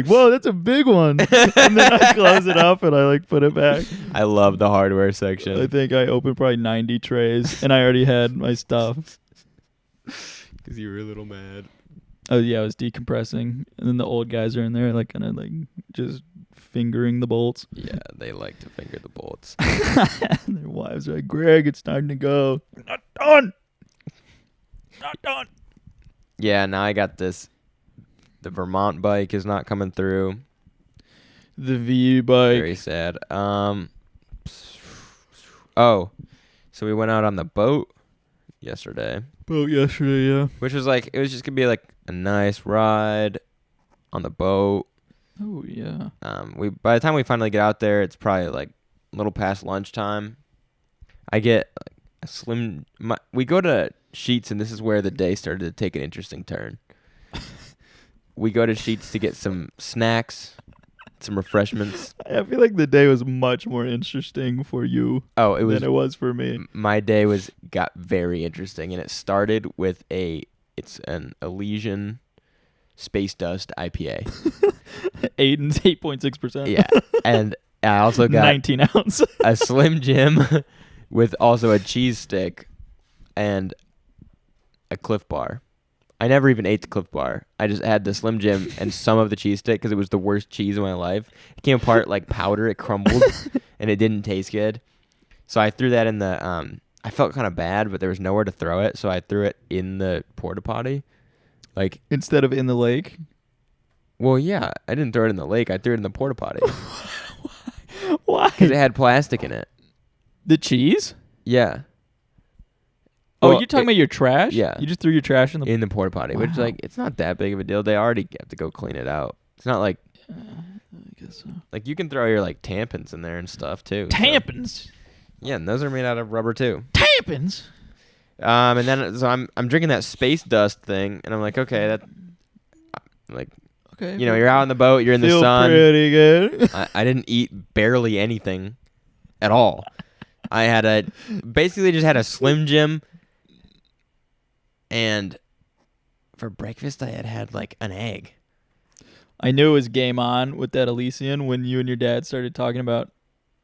whoa, that's a big one. And then I close it up and I like put it back. I love the hardware section. I think I opened probably 90 trays, and I already had my stuff. Because you were a little mad. Oh yeah, I was decompressing, and then the old guys are in there, like kind of like just fingering the bolts. Yeah, they like to finger the bolts. And their wives are like, Greg, it's time to go. Not done. Yeah, now I got this. The Vermont bike is not coming through. The V bike. Very sad. So we went out on the boat yesterday. Yeah. Which was like, it was just gonna be like a nice ride on the boat. Oh yeah. By the time we finally get out there, it's probably like a little past lunchtime. I get like we go to Sheetz, and this is where the day started to take an interesting turn. We go to Sheetz to get some snacks, some refreshments. I feel like the day was much more interesting for you than it was for me. My day got very interesting, and it started with it's an Elysian Space Dust IPA. 8.6%. Yeah, and I also got 19 ounce. a Slim Jim with also a cheese stick and a Cliff Bar. I never even ate the Cliff Bar. I just had the Slim Jim and some of the cheese stick because it was the worst cheese of my life. It came apart like powder. It crumbled, and it didn't taste good. So I threw that in the. I felt kind of bad, but there was nowhere to throw it, so I threw it in the porta potty. Like instead of in the lake. Well, yeah, I didn't throw it in the lake. I threw it in the porta potty. Why? Because it had plastic in it. The cheese? Yeah. Oh, you're talking about your trash? Yeah. You just threw your trash in the porta potty, which like it's not that big of a deal. They already have to go clean it out. It's not like I guess so. Like you can throw your like tampons in there and stuff too. Tampons? So. Yeah, and those are made out of rubber too. Tampons? And then so I'm drinking that Space Dust thing, and I'm like, okay, that like okay. You're out on the boat, you're in the sun. Pretty good. I didn't eat barely anything at all. I basically just had a Slim Jim. And for breakfast, I had like an egg. I knew it was game on with that Elysian when you and your dad started talking about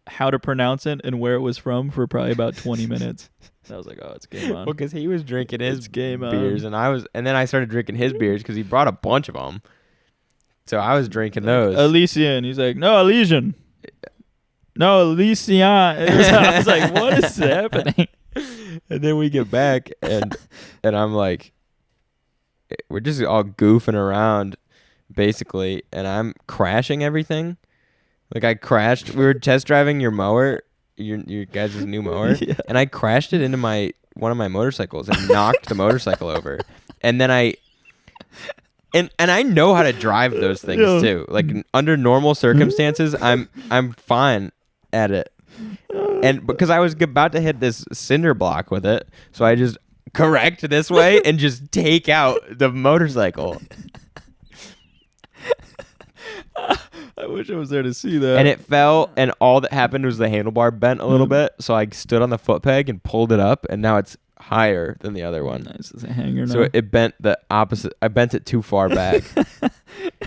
how to pronounce it and where it was from for probably about 20 minutes. I was like, oh, it's game on. Well, because he was drinking his game beers, and then I started drinking his beers because he brought a bunch of them. So I was drinking those. Elysian. He's like, no, Elysian. No, Elysian. I was like, what is happening? And then we get back, and I'm like, we're just all goofing around, basically, and I'm crashing everything. Like I crashed. We were test driving your mower, your guys' new mower, yeah. And I crashed it into one of my motorcycles and knocked the motorcycle over. And then I know how to drive those things too. Like under normal circumstances, I'm fine at it. And because I was about to hit this cinder block with it, so I just correct this way and just take out the motorcycle. I wish I was there to see that. And it fell, and all that happened was the handlebar bent a little bit. So I stood on the foot peg and pulled it up, and now it's higher than the other one. Nice as a hanger. So it bent the opposite. I bent it too far back.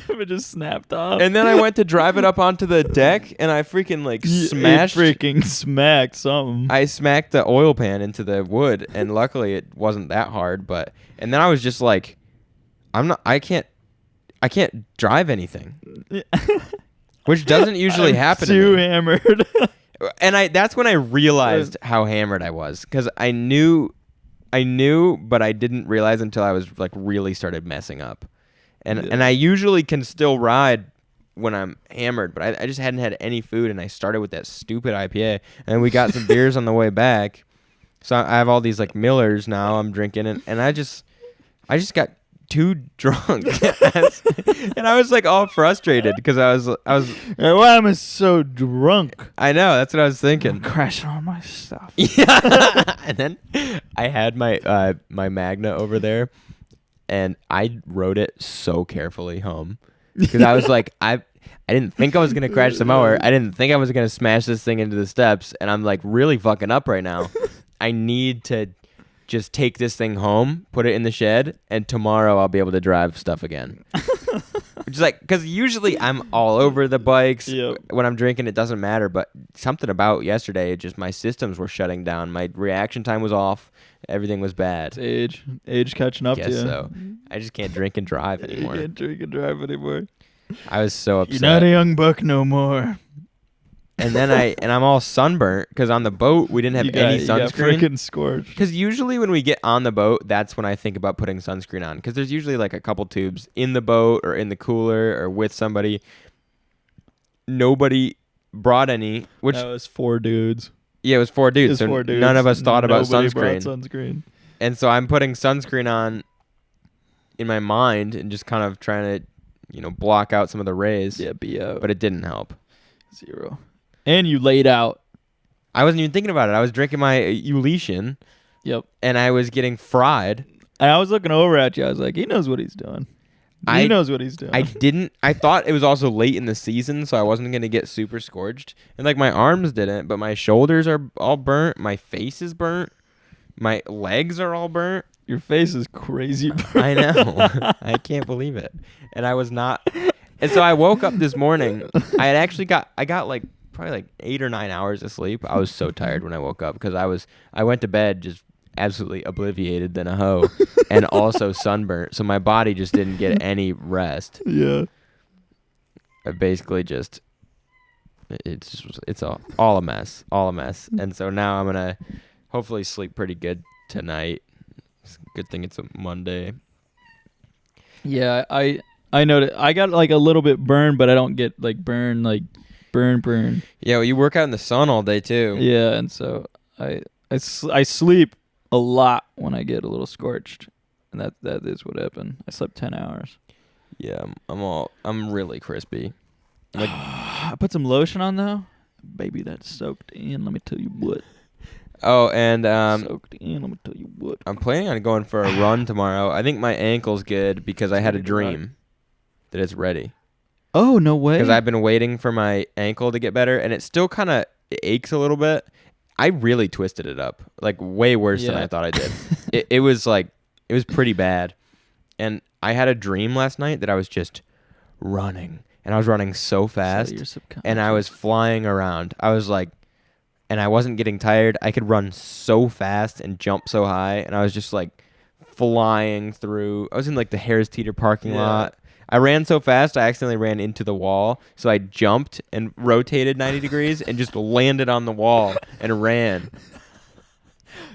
It just snapped off. And then I went to drive it up onto the deck, and I freaking smashed. It freaking smacked something. I smacked the oil pan into the wood, and luckily it wasn't that hard. And then I was just like, I can't drive anything, which doesn't usually happen. Too to me. hammered. And that's when I realized how hammered I was, because I knew, but I didn't realize until I was really started messing up. And I usually can still ride when I'm hammered, but I just hadn't had any food, and I started with that stupid IPA, and we got some beers on the way back. So I have all these Millers now I'm drinking, and I just got too drunk. And I was all frustrated because I was Why am I so drunk? I know, that's what I was thinking. I'm crashing on my stuff. Yeah. And then I had my my Magna over there, and I rode it so carefully home because I was I didn't think I was gonna crash the mower. I didn't think I was gonna smash this thing into the steps, and I'm really fucking up right now. I need to just take this thing home, put it in the shed, and tomorrow I'll be able to drive stuff again. Which is because usually I'm all over the bikes. Yep. When I'm drinking, it doesn't matter. But something about yesterday, just my systems were shutting down. My reaction time was off. Everything was bad. It's age catching up to you. So. I just can't drink and drive anymore. You can't drink and drive anymore. I was so upset. You're not a young buck no more. And then I'm all sunburnt because on the boat we didn't have any sunscreen. Freaking scorched. Because usually when we get on the boat, that's when I think about putting sunscreen on. Because there's usually a couple tubes in the boat or in the cooler or with somebody. Nobody brought any. Which that was 4 dudes. Yeah, it was 4 dudes. So none of us thought about sunscreen. Sunscreen. And so I'm putting sunscreen on in my mind and just kind of trying to, block out some of the rays. Yeah, be out. But it didn't help. 0. And you laid out. I wasn't even thinking about it. I was drinking my Uletian. Yep. And I was getting fried. And I was looking over at you. I was like, he knows what he's doing. He knows what he's doing. I thought it was also late in the season, so I wasn't going to get super scorched. And my arms didn't, but my shoulders are all burnt. My face is burnt. My legs are all burnt. Your face is crazy burnt. I know. I can't believe it. And I was not. And so I woke up this morning. I got probably 8 or 9 hours of sleep. I was so tired when I woke up because I went to bed just absolutely obliviated than a hoe and also sunburnt. So my body just didn't get any rest. Yeah. I basically it's all a mess, And so now I'm going to hopefully sleep pretty good tonight. It's a good thing it's a Monday. Yeah, I noticed. I got a little bit burned, but I don't get burn. Yeah, well, you work out in the sun all day too. Yeah, and so I sleep a lot when I get a little scorched, and that is what happened. I slept 10 hours. Yeah, I'm really crispy. I put some lotion on though. Baby, that's soaked in. Let me tell you what. Oh, and soaked in. Let me tell you what. I'm planning on going for a run tomorrow. I think my ankle's good because I had a dream that it's ready. Oh, no way. Because I've been waiting for my ankle to get better, and it still kind of aches a little bit. I really twisted it up, way worse than I thought I did. It was pretty bad. And I had a dream last night that I was just running, and I was running so fast, and I was flying around. I was and I wasn't getting tired. I could run so fast and jump so high, and I was just flying through. I was in the Harris Teeter parking lot. I ran so fast, I accidentally ran into the wall. So I jumped and rotated 90 degrees and just landed on the wall and ran.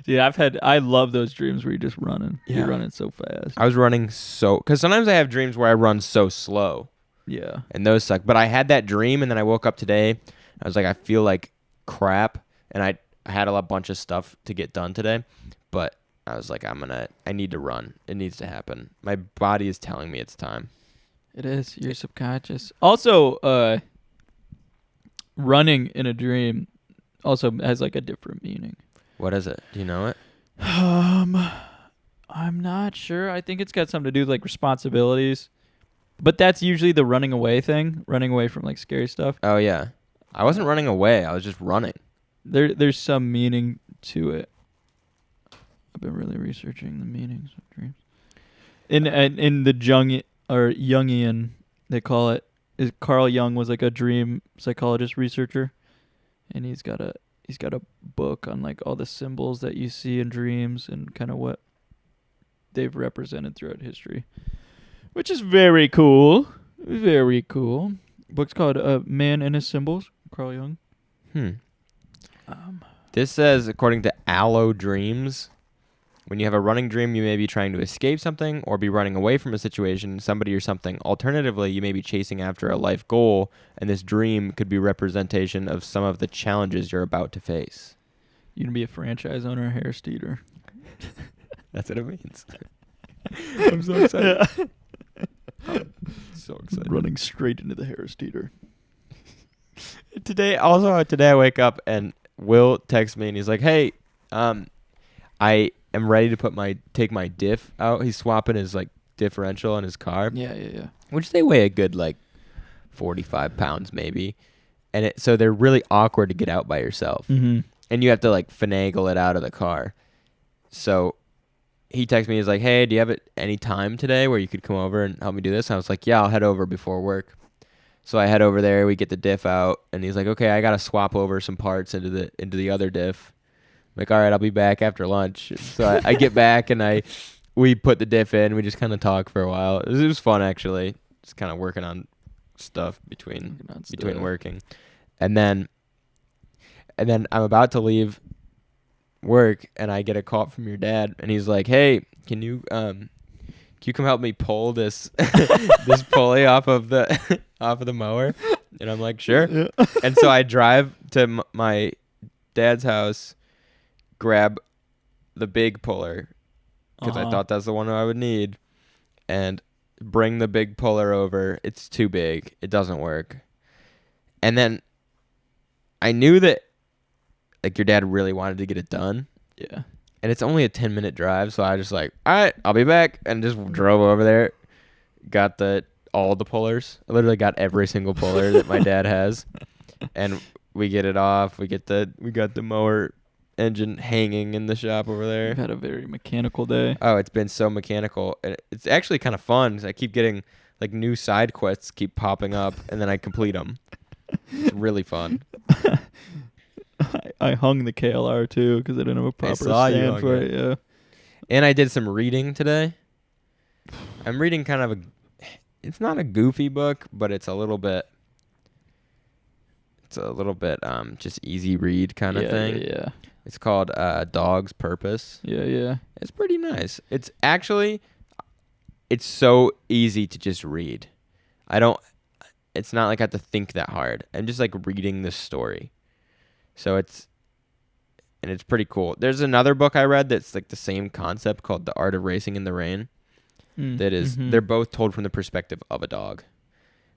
Dude, I love those dreams where you're just running. Yeah. You're running so fast. I was running because sometimes I have dreams where I run so slow. Yeah. And those suck. But I had that dream, and then I woke up today. I was I feel like crap. And I had a bunch of stuff to get done today. But I was I need to run. It needs to happen. My body is telling me it's time. It is. Your subconscious. Also, running in a dream also has a different meaning. What is it? Do you know it? I'm not sure. I think it's got something to do with responsibilities. But that's usually the running away thing, running away from like scary stuff. Oh yeah, I wasn't running away. I was just running. There's some meaning to it. I've been really researching the meanings of dreams. In the Jungian, they call it. Carl Jung was like a dream psychologist researcher, and he's got a book on like all the symbols that you see in dreams and kind of what they've represented throughout history, which is very cool. Very cool. Book's called Man and His Symbols, Carl Jung. This says, according to Allo Dreams, when you have a running dream, you may be trying to escape something or be running away from a situation, somebody or something. Alternatively, you may be chasing after a life goal, and this dream could be representation of some of the challenges you're about to face. You gonna be a franchise owner, Harris Teeter. That's what it means. I'm so excited. Yeah. I'm so excited. Running straight into the Harris Teeter. Today I wake up and Will texts me and he's like, "Hey, I am ready to take my diff out." He's swapping his like differential in his car. Yeah. Which they weigh a good like 45 pounds maybe, and so they're really awkward to get out by yourself, and you have to like finagle it out of the car. So he texted me. He's like, "Hey, do you have any time today where you could come over and help me do this?" And I was like, "Yeah, I'll head over before work." So I head over there. We get the diff out, and he's like, "Okay, I gotta swap over some parts into the other diff." I'm like, "All right, I'll be back after lunch." So I get back and we put the diff in. We just kind of talk for a while. It was fun actually. Just kind of working on stuff between working, and then I'm about to leave work, and I get a call from your dad, and he's like, "Hey, can you come help me pull this this pulley off of the mower?" And I'm like, "Sure." Yeah. And so I drive to my dad's house, grab the big puller because I thought that's the one I would need, and bring the big puller over. It's too big. It doesn't work. And then I knew that like your dad really wanted to get it done. Yeah. And it's only a 10-minute drive, so I just like, all right, I'll be back, and just drove over there, got all the pullers. I literally got every single puller that my dad has, and we get it off. We got the mower engine hanging in the shop over there. You've had a very mechanical day. Oh, it's been so mechanical, and it's actually kind of fun. 'Cause I keep getting like new side quests keep popping up, and then I complete them. It's really fun. I hung the KLR too because I didn't have a proper stand for it. Yeah. And I did some reading today. I'm reading kind of it's not a goofy book, but it's a little bit just easy read kind of thing. Yeah. It's called Dog's Purpose. Yeah. It's pretty nice. It's so easy to just read. It's not like I have to think that hard. I'm just like reading the story. So it's pretty cool. There's another book I read that's like the same concept called The Art of Racing in the Rain. That is, they're both told from the perspective of a dog,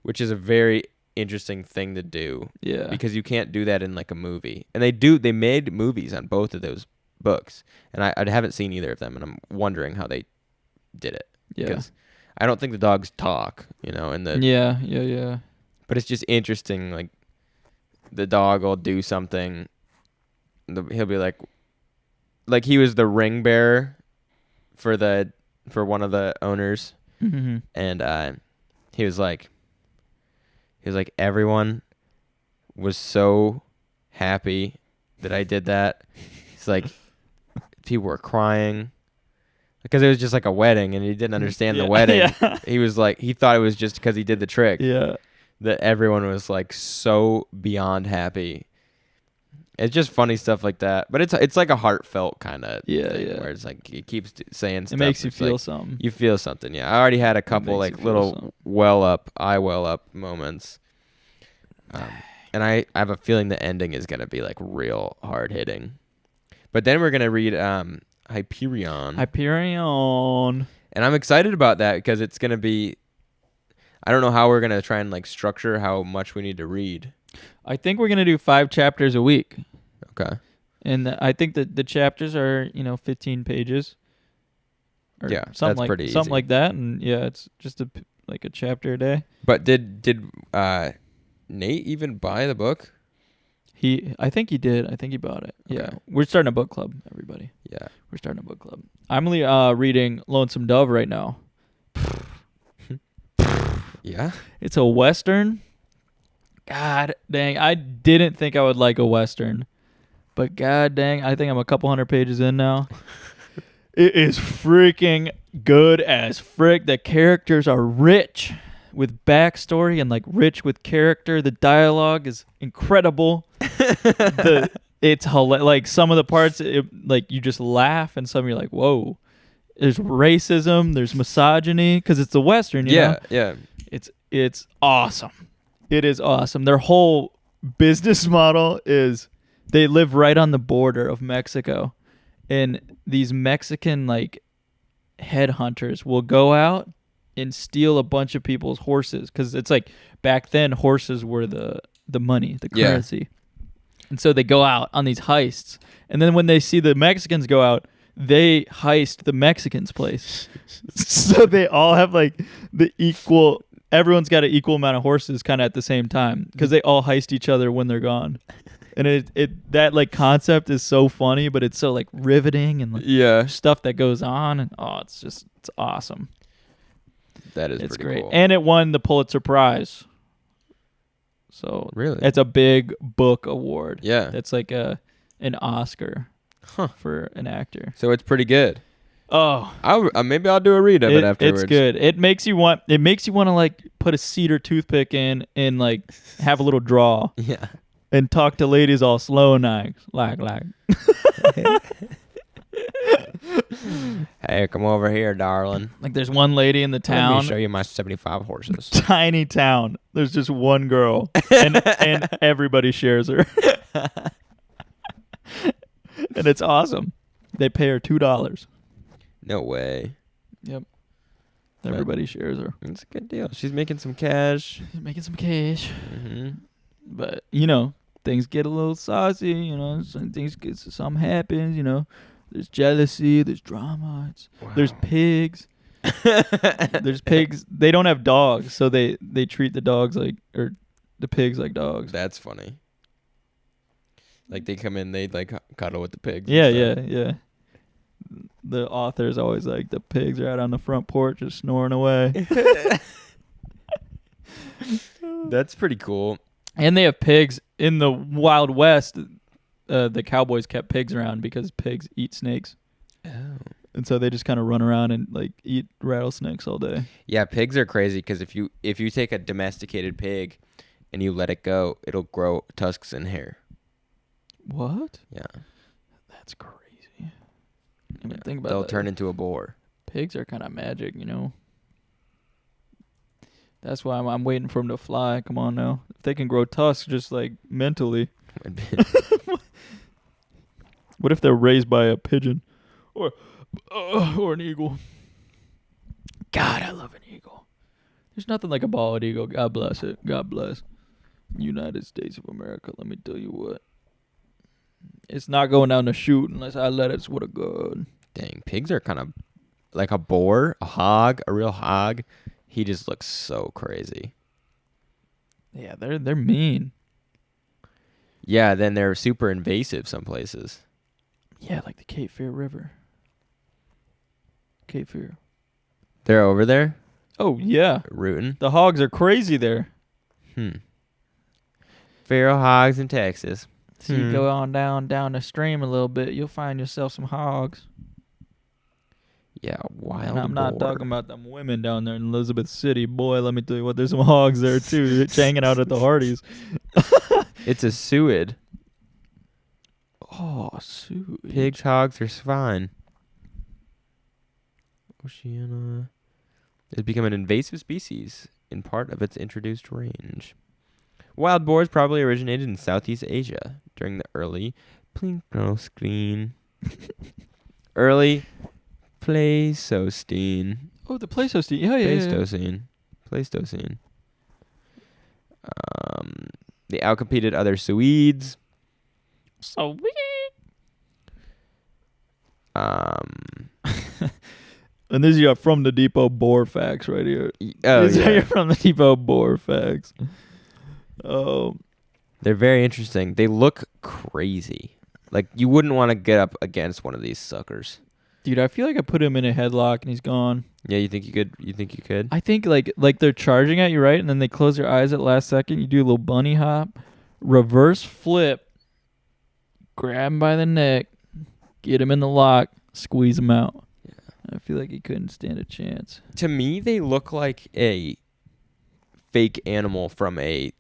which is a very interesting thing to do. Yeah. Because you can't do that in like a movie. And they made movies on both of those books. And I haven't seen either of them, and I'm wondering how they did it. Yeah. Because I don't think the dogs talk, Yeah. But it's just interesting, like the dog will do something. He'll be like he was the ring bearer for one of the owners, and he was like everyone was so happy that I did that. He's like people were crying because it was just like a wedding, and he didn't understand the wedding. Yeah. He was like he thought it was just because he did the trick. Yeah. That everyone was like so beyond happy. It's just funny stuff like that, but it's like a heartfelt kind of thing where it's like he keeps saying stuff. It makes you feel like, something. You feel something, yeah. I already had a couple like little well up moments, and I have a feeling the ending is gonna be like real hard hitting. But then we're gonna read Hyperion, and I'm excited about that because it's gonna be. I don't know how we're going to try and like structure how much we need to read. I think we're going to do 5 chapters a week. Okay. And I think that the chapters are, 15 pages. Yeah, that's pretty easy. Something like that. And yeah, it's just like a chapter a day. But did Nate even buy the book? I think he did. I think he bought it. Yeah. Okay. We're starting a book club, everybody. Yeah. We're starting a book club. I'm reading Lonesome Dove right now. Yeah. It's a Western. God dang. I didn't think I would like a Western. But god dang, I think I'm a couple hundred pages in now. It is freaking good as frick. The characters are rich with backstory and like rich with character. The dialogue is incredible. It's like some of the parts, like you just laugh, and some you're like, whoa. There's racism. There's misogyny because it's a Western. You know? Yeah. It's awesome. It is awesome. Their whole business model is they live right on the border of Mexico, and these Mexican like headhunters will go out and steal a bunch of people's horses because it's like back then horses were the money, the currency. And so they go out on these heists, and then when they see the Mexicans go out, they heist the Mexicans' place. So they all have like the equal. Everyone's got an equal amount of horses, kind of at the same time, because they all heist each other when they're gone. And that like concept is so funny, but it's so like riveting and like stuff that goes on, and it's awesome. That is it's pretty great, cool. and it won the Pulitzer Prize. So really, it's a big book award. Yeah, that's like an Oscar for an actor. So it's pretty good. Oh, maybe I'll do a read of it afterwards. It's good. It makes you want to like put a cedar toothpick in and like have a little draw. Yeah. And talk to ladies all slow like. Hey, come over here, darling. Like there's one lady in the town. Let me show you my 75 horses. Tiny town. There's just one girl, and everybody shares her. And it's awesome. They pay her $2. No way. Yep. Everybody shares her. It's a good deal. She's making some cash. Mm-hmm. But, you know, things get a little saucy, you know, something happens, you know. There's jealousy, there's drama, there's pigs. There's pigs. They don't have dogs, so they treat the pigs like dogs. That's funny. Like they come in, they like cuddle with the pigs. Yeah. The author's always like, the pigs are out on the front porch just snoring away. That's pretty cool. And they have pigs in the Wild West. The cowboys kept pigs around because pigs eat snakes. Oh. And so they just kind of run around and like eat rattlesnakes all day. Yeah, pigs are crazy because if you take a domesticated pig and you let it go, it'll grow tusks and hair. What? Yeah. That's crazy. I mean, think about They'll that. turn into a boar. Pigs are kind of magic, you know. That's why I'm waiting for them to fly. Come on now. If they can grow tusks just like mentally. What if they're raised by a pigeon or an eagle? God, I love an eagle. There's nothing like a bald eagle. God bless it. God bless United States of America. Let me tell you what. It's not going down the chute unless I let it. Swear to God. Dang, pigs are kind of like a boar, a real hog. He just looks so crazy. Yeah, they're mean. Yeah, then they're super invasive some places. Yeah, like the Cape Fear River. Cape Fear. They're over there? Oh, yeah. Rooting? The hogs are crazy there. Feral hogs in Texas. So you go on down the stream a little bit, you'll find yourself some hogs. Yeah, wild. And I'm not talking about them women down there in Elizabeth City. Boy, let me tell you what, there's some hogs there too. It's hanging out at the Hardee's. It's a suid. Oh, suid. Pigs, hogs are fine. Oceania has become an invasive species in part of its introduced range. Wild boars probably originated in Southeast Asia during the early Pleistocene. Pleistocene. Oh, the Pleistocene. Yeah. Pleistocene. They outcompeted other suides. Sweet. And this is your from the depot boar facts right here. Oh These are yeah, your from the depot boar facts. Oh, they're very interesting. They look crazy. Like you wouldn't want to get up against one of these suckers. dude, I feel like I put him in a headlock and he's gone. Yeah, you think you could? You think you could? I think like they're charging at you, right? And then they close their eyes at last second. You do a little bunny hop, reverse flip, grab him by the neck, get him in the lock, squeeze him out. Yeah. I feel like he couldn't stand a chance. To me, they look like a fake animal from a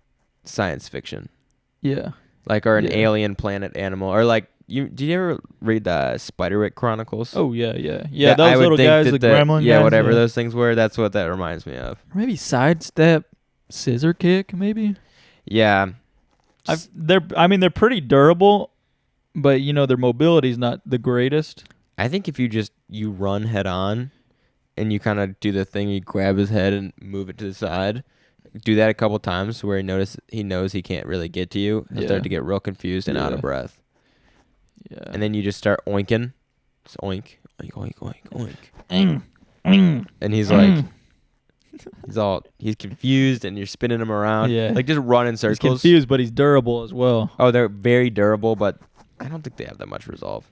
science fiction, Yeah. like or an Yeah. alien planet animal, or like Did you ever read the Spiderwick Chronicles? Oh yeah, yeah. Yeah, Those I would little think guys, that the gremlin yeah, guys, whatever those things were. That's what that reminds me of. Maybe sidestep, scissor kick, maybe. Yeah, they're pretty durable, but their mobility's not the greatest. I think if you run head on, and you kind of do the thing, you grab his head and move it to the side. Do that a couple times where he knows he can't really get to you. He'll start to get real confused and out of breath. Yeah. And then you just start oinking. Just oink, oink, oink, oink, oink. And he's like, he's confused and you're spinning him around. Yeah. Like just run in circles. He's confused, but he's durable as well. Oh, they're very durable, but I don't think they have that much resolve.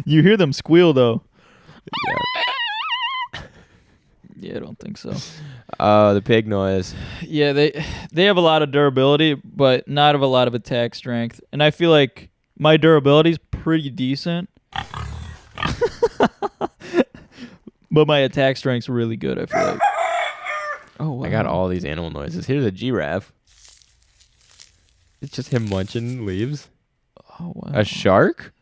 You hear them squeal though. Yeah. Yeah, I don't think so. Oh, the pig noise. Yeah, they have a lot of durability, but not of a lot of attack strength. And I feel like my durability's pretty decent. But my attack strength's really good, I feel like. Oh, wow. I got all these animal noises. Here's a giraffe. It's just him munching leaves. Oh, wow. A shark?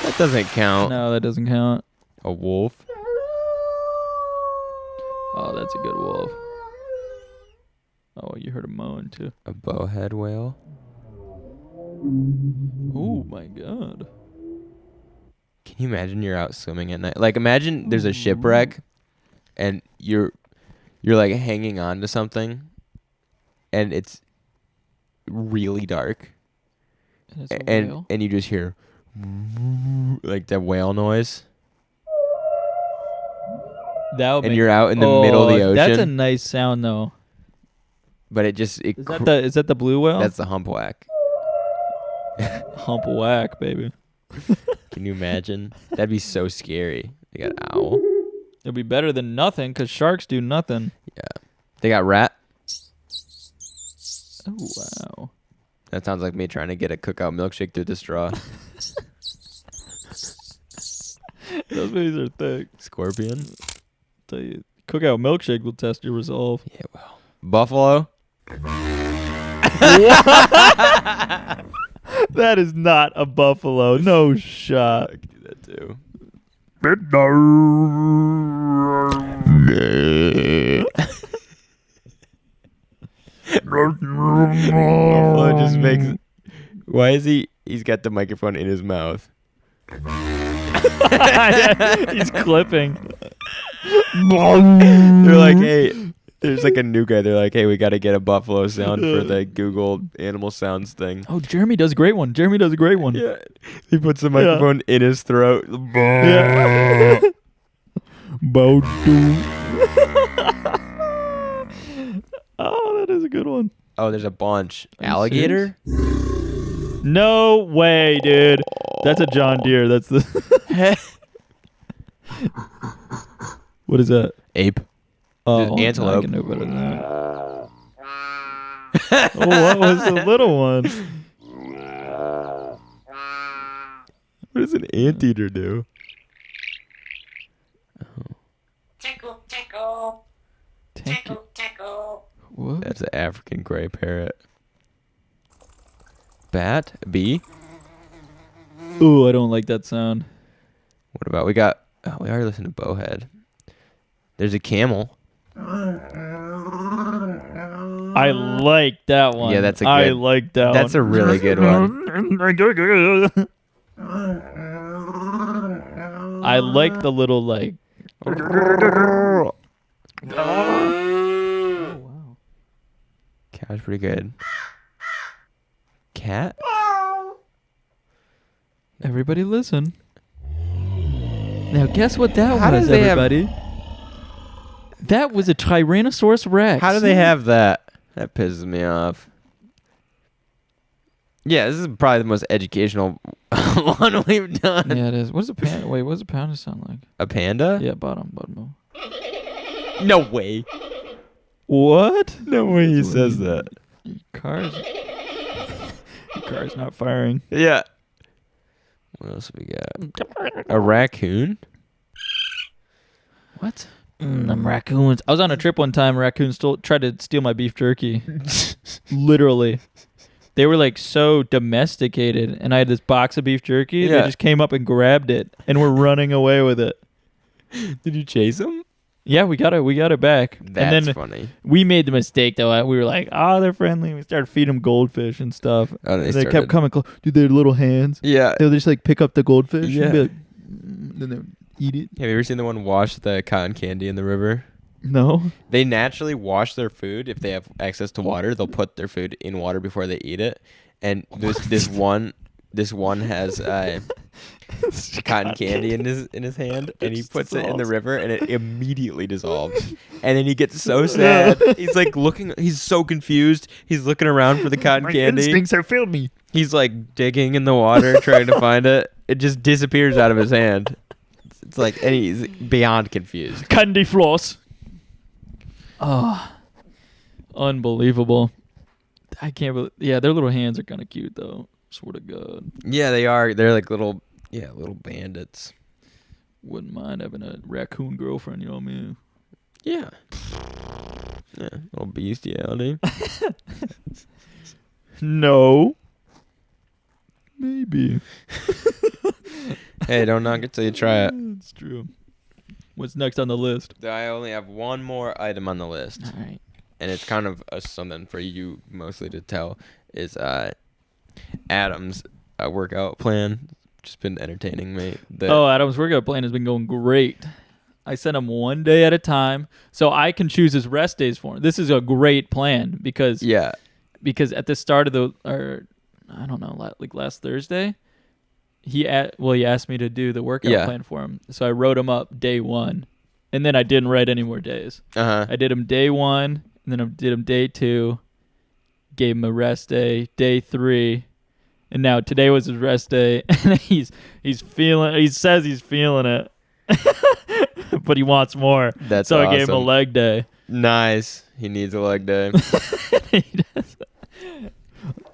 That doesn't count. No, that doesn't count. A wolf? Oh, that's a good wolf. Oh, you heard him moan too. A bowhead whale? Oh my god. Can you imagine you're out swimming at night? Like imagine there's a shipwreck and you're like hanging on to something and it's really dark. And it's a whale? And you just hear like the whale noise. And you're out in the middle of the ocean. That's a nice sound though. But is that the blue whale? That's the humpwhack. Hump whack, baby. Can you imagine? That'd be so scary. They got owl. It'll be better than nothing because sharks do nothing. Yeah. They got rat. Oh wow. That sounds like me trying to get a cookout milkshake through the straw. Those babies are thick. Scorpion. Tell you, cookout milkshake will test your resolve. Yeah, well. Buffalo. That is not a buffalo. No shot. I can do that too. Buffalo just makes. Why is he's got the microphone in his mouth? He's clipping. They're like, hey, there's like a new guy. They're like, hey, we got to get a buffalo sound for the Google animal sounds thing. Oh, Jeremy does a great one. Yeah. He puts the microphone in his throat. Yeah. Oh, that is a good one. Oh, there's a bunch. Are you Alligator? No way, dude. That's a John Deere. That's the. What is that? Ape. Oh, antelope. I can know better than that. Oh, what was the little one? What does an anteater do? Tickle, tickle. Tickle, tickle. What? That's an African gray parrot. Bat? Bee? Ooh, I don't like that sound. What about we already listened to bowhead. There's a camel. I like that one. Yeah, that's a I good- like that That's a one. really good one. I like the little like. Oh wow. Cow's pretty good. Cat? Everybody listen. Now guess what that How was, do they have- everybody? That was a Tyrannosaurus Rex. How do they have that? That pisses me off. Yeah, this is probably the most educational one we've done. Yeah, it is. What's a panda? Wait, what's a panda sound like? A panda? Yeah, bottom. No way. What? No way he says that. Cars. Car's not firing. Yeah. What else have we got? A raccoon? What? Them raccoons. I was on a trip one time. Raccoons tried to steal my beef jerky. Literally. They were like so domesticated, and I had this box of beef jerky. Yeah. They just came up and grabbed it, and were running away with it. Did you chase him? Yeah, we got it back. That's and then funny. we made the mistake though. We were like, they're friendly. We started feeding them goldfish and stuff. Oh, And they started- kept coming close. Dude, their little hands. Yeah. They would just like pick up the goldfish Yeah. and be like, then they would eat it. Have you ever seen the one wash the cotton candy in the river? No. They naturally wash their food if they have access to water. They'll put their food in water before they eat it. And this one has cotton candy in his hand, and he puts it in the river, and it immediately dissolves. And then he gets so sad. He's like looking. He's so confused. He's looking around for the cotton candy. Instincts are failing me. He's like digging in the water trying to find it. It just disappears out of his hand. It's like, and he's beyond confused. Candy floss. Oh, unbelievable. I can't believe. Yeah, their little hands are kind of cute though. Swear to God. Yeah, they are. They're like little bandits. Wouldn't mind having a raccoon girlfriend, you know what I mean? Yeah. Yeah, little bestiality. No. Maybe. Hey, don't knock it till you try it. It's true. What's next on the list? I only have one more item on the list, All right. and it's kind of something for you mostly to tell. Is Adam's workout plan just been entertaining me? Adam's workout plan has been going great. I send him one day at a time, so I can choose his rest days for him. This is a great plan because at the start of I don't know, like last Thursday, he asked me to do the workout plan for him, so I wrote him up day 1, and then I didn't write any more days. I did him day 1, and then I did him day 2, gave him a rest day, day 3. And now today was his rest day, and he says he's feeling it, but he wants more. That's so awesome. I gave him a leg day. Nice. He needs a leg day. He does.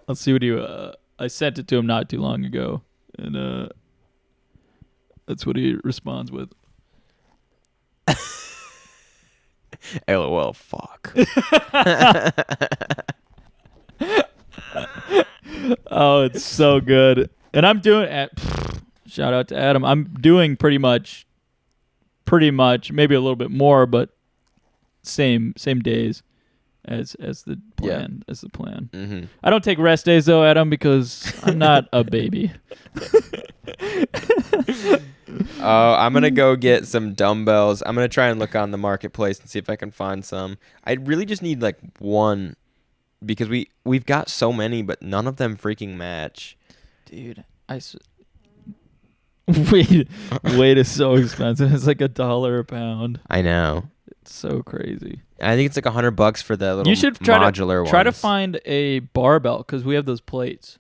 I'll see what I sent it to him not too long ago, and that's what he responds with. LOL. Fuck. Oh, it's so good. And I'm doing shout out to Adam. I'm doing pretty much maybe a little bit more, but same days as the plan. As the plan. Mm-hmm. I don't take rest days though, Adam, because I'm not a baby. Oh, I'm gonna go get some dumbbells. I'm gonna try and look on the marketplace and see if I can find some. I really just need like one, because we've got so many, but none of them freaking match. Dude, weight is so expensive. It's like $1 a pound. I know. It's so crazy. I think it's like $100 for the little You should try modular to ones. find a barbell because we have those plates.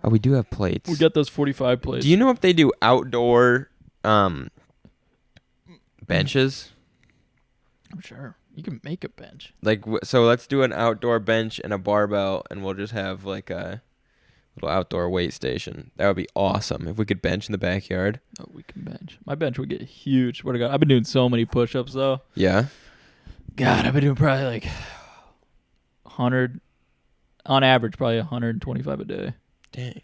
Oh, we do have plates. We got those 45 plates. Do you know if they do outdoor benches? I'm sure you can make a bench. Like, so let's do an outdoor bench and a barbell, and we'll just have like a little outdoor weight station. That would be awesome if we could bench in the backyard. Oh, we can bench. My bench would get huge. Swear to God, I've been doing so many push-ups though. Yeah. God, I've been doing probably like 100 on average, probably 125 a day. Dang.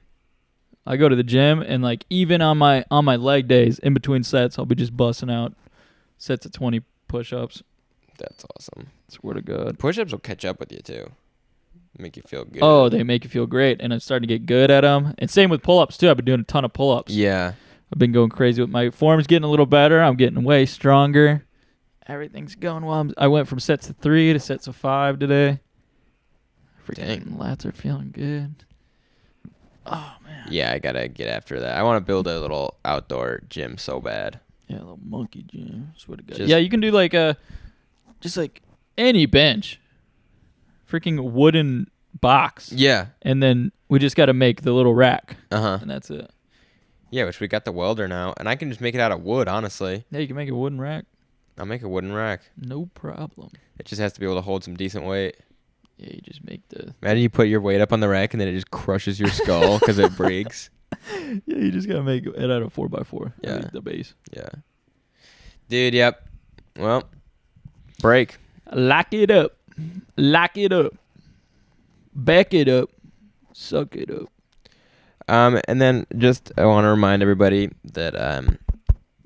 I go to the gym and like even on my leg days in between sets, I'll be just busting out sets of 20 push-ups. That's awesome. Swear to God. Push-ups will catch up with you too. Make you feel good. Oh, they make you feel great, and I'm starting to get good at them. And same with pull-ups too. I've been doing a ton of pull-ups. Yeah. I've been going crazy with my form's getting a little better. I'm getting way stronger. Everything's going well. I went from sets of 3 to sets of 5 today. Freaking Dang. lats are feeling good. Oh man. Yeah, I gotta get after that. I want to build a little outdoor gym so bad. Yeah, a little monkey gym. Swear to God. Just- Yeah, you can do like just like any bench. Freaking wooden box. Yeah. And then we just got to make the little rack. Uh-huh. And that's it. Yeah, which we got the welder now, and I can just make it out of wood, honestly. Yeah, you can make a wooden rack. I'll make a wooden rack. No problem. It just has to be able to hold some decent weight. Yeah, you just make the... Imagine you put your weight up on the rack and then it just crushes your skull because it breaks. Yeah, you just got to make it out of 4x4. Yeah. Like the base. Yeah. Dude, yep. Well, break. Lock it up. Lock it up. Back it up. Suck it up. And then just I want to remind everybody that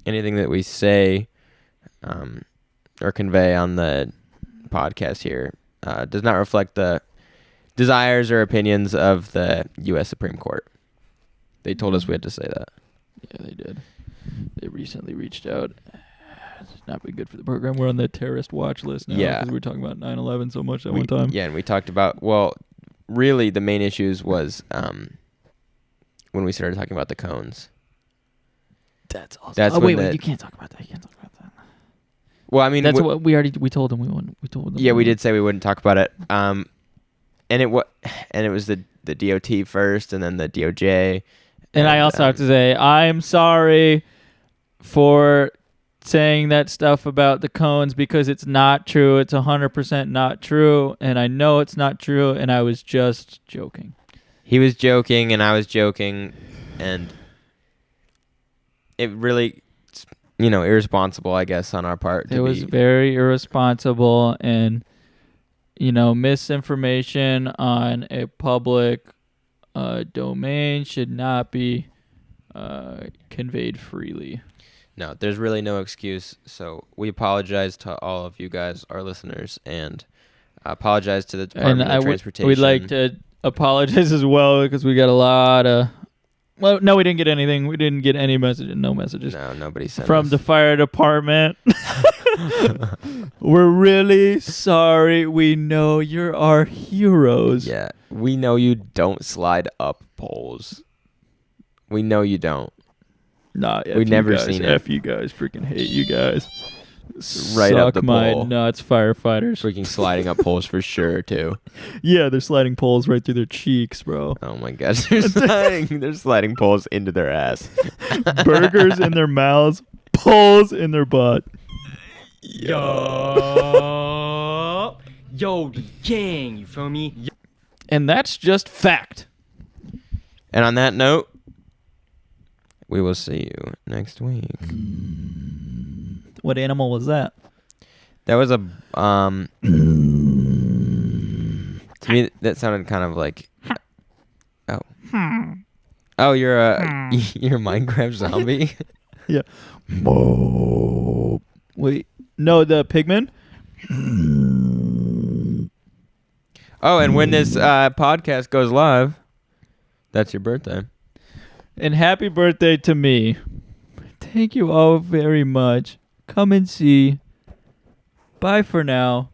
anything that we say or convey on the podcast here does not reflect the desires or opinions of the U.S. Supreme Court. They told us we had to say that. Yeah, they did. They recently reached out. It's not been good for the program. We're on the terrorist watch list now. Yeah. Because we were talking about 9/11 so much at one time. Yeah, and we talked about, well, really the main issues was when we started talking about the cones. That's awesome. That's oh, when wait, the- you can't talk about that. You can't talk about that. Well, I mean, That's what we told them we told them. yeah, we did say we wouldn't talk about it. And it was the DOT first, and then the DOJ. And I also have to say, I'm sorry for saying that stuff about the cones because it's not true. It's 100% not true. And I know it's not true. And I was just joking. He was joking, and I was joking, and it really, irresponsible, I guess, on our part. It was very irresponsible and, misinformation on a public domain should not be conveyed freely. No, there's really no excuse. So we apologize to all of you guys, our listeners, and apologize to the Department of Transportation. We'd like to apologize as well because we got a lot of... Well, no, we didn't get anything. We didn't get any message. No messages. No, nobody sent from us. the fire department. We're really sorry. We know you're our heroes. Yeah, we know you don't slide up poles. We know you don't. Nah, We've never seen it. F you guys. Freaking hate you guys. Right Suck up the my pole. nuts, firefighters. Freaking sliding up poles for sure, too. Yeah, they're sliding poles right through their cheeks, bro. Oh my gosh, they're sliding poles into their ass. Burgers in their mouths, poles in their butt. Yo, the gang, you feel me? And that's just fact. And on that note, we will see you next week. What animal was that? That was a to me that sounded kind of like you're a Minecraft zombie. Yeah. Wait. No, the pigman? Oh, and when this podcast goes live, that's your birthday. And happy birthday to me. Thank you all very much. Come and see. Bye for now.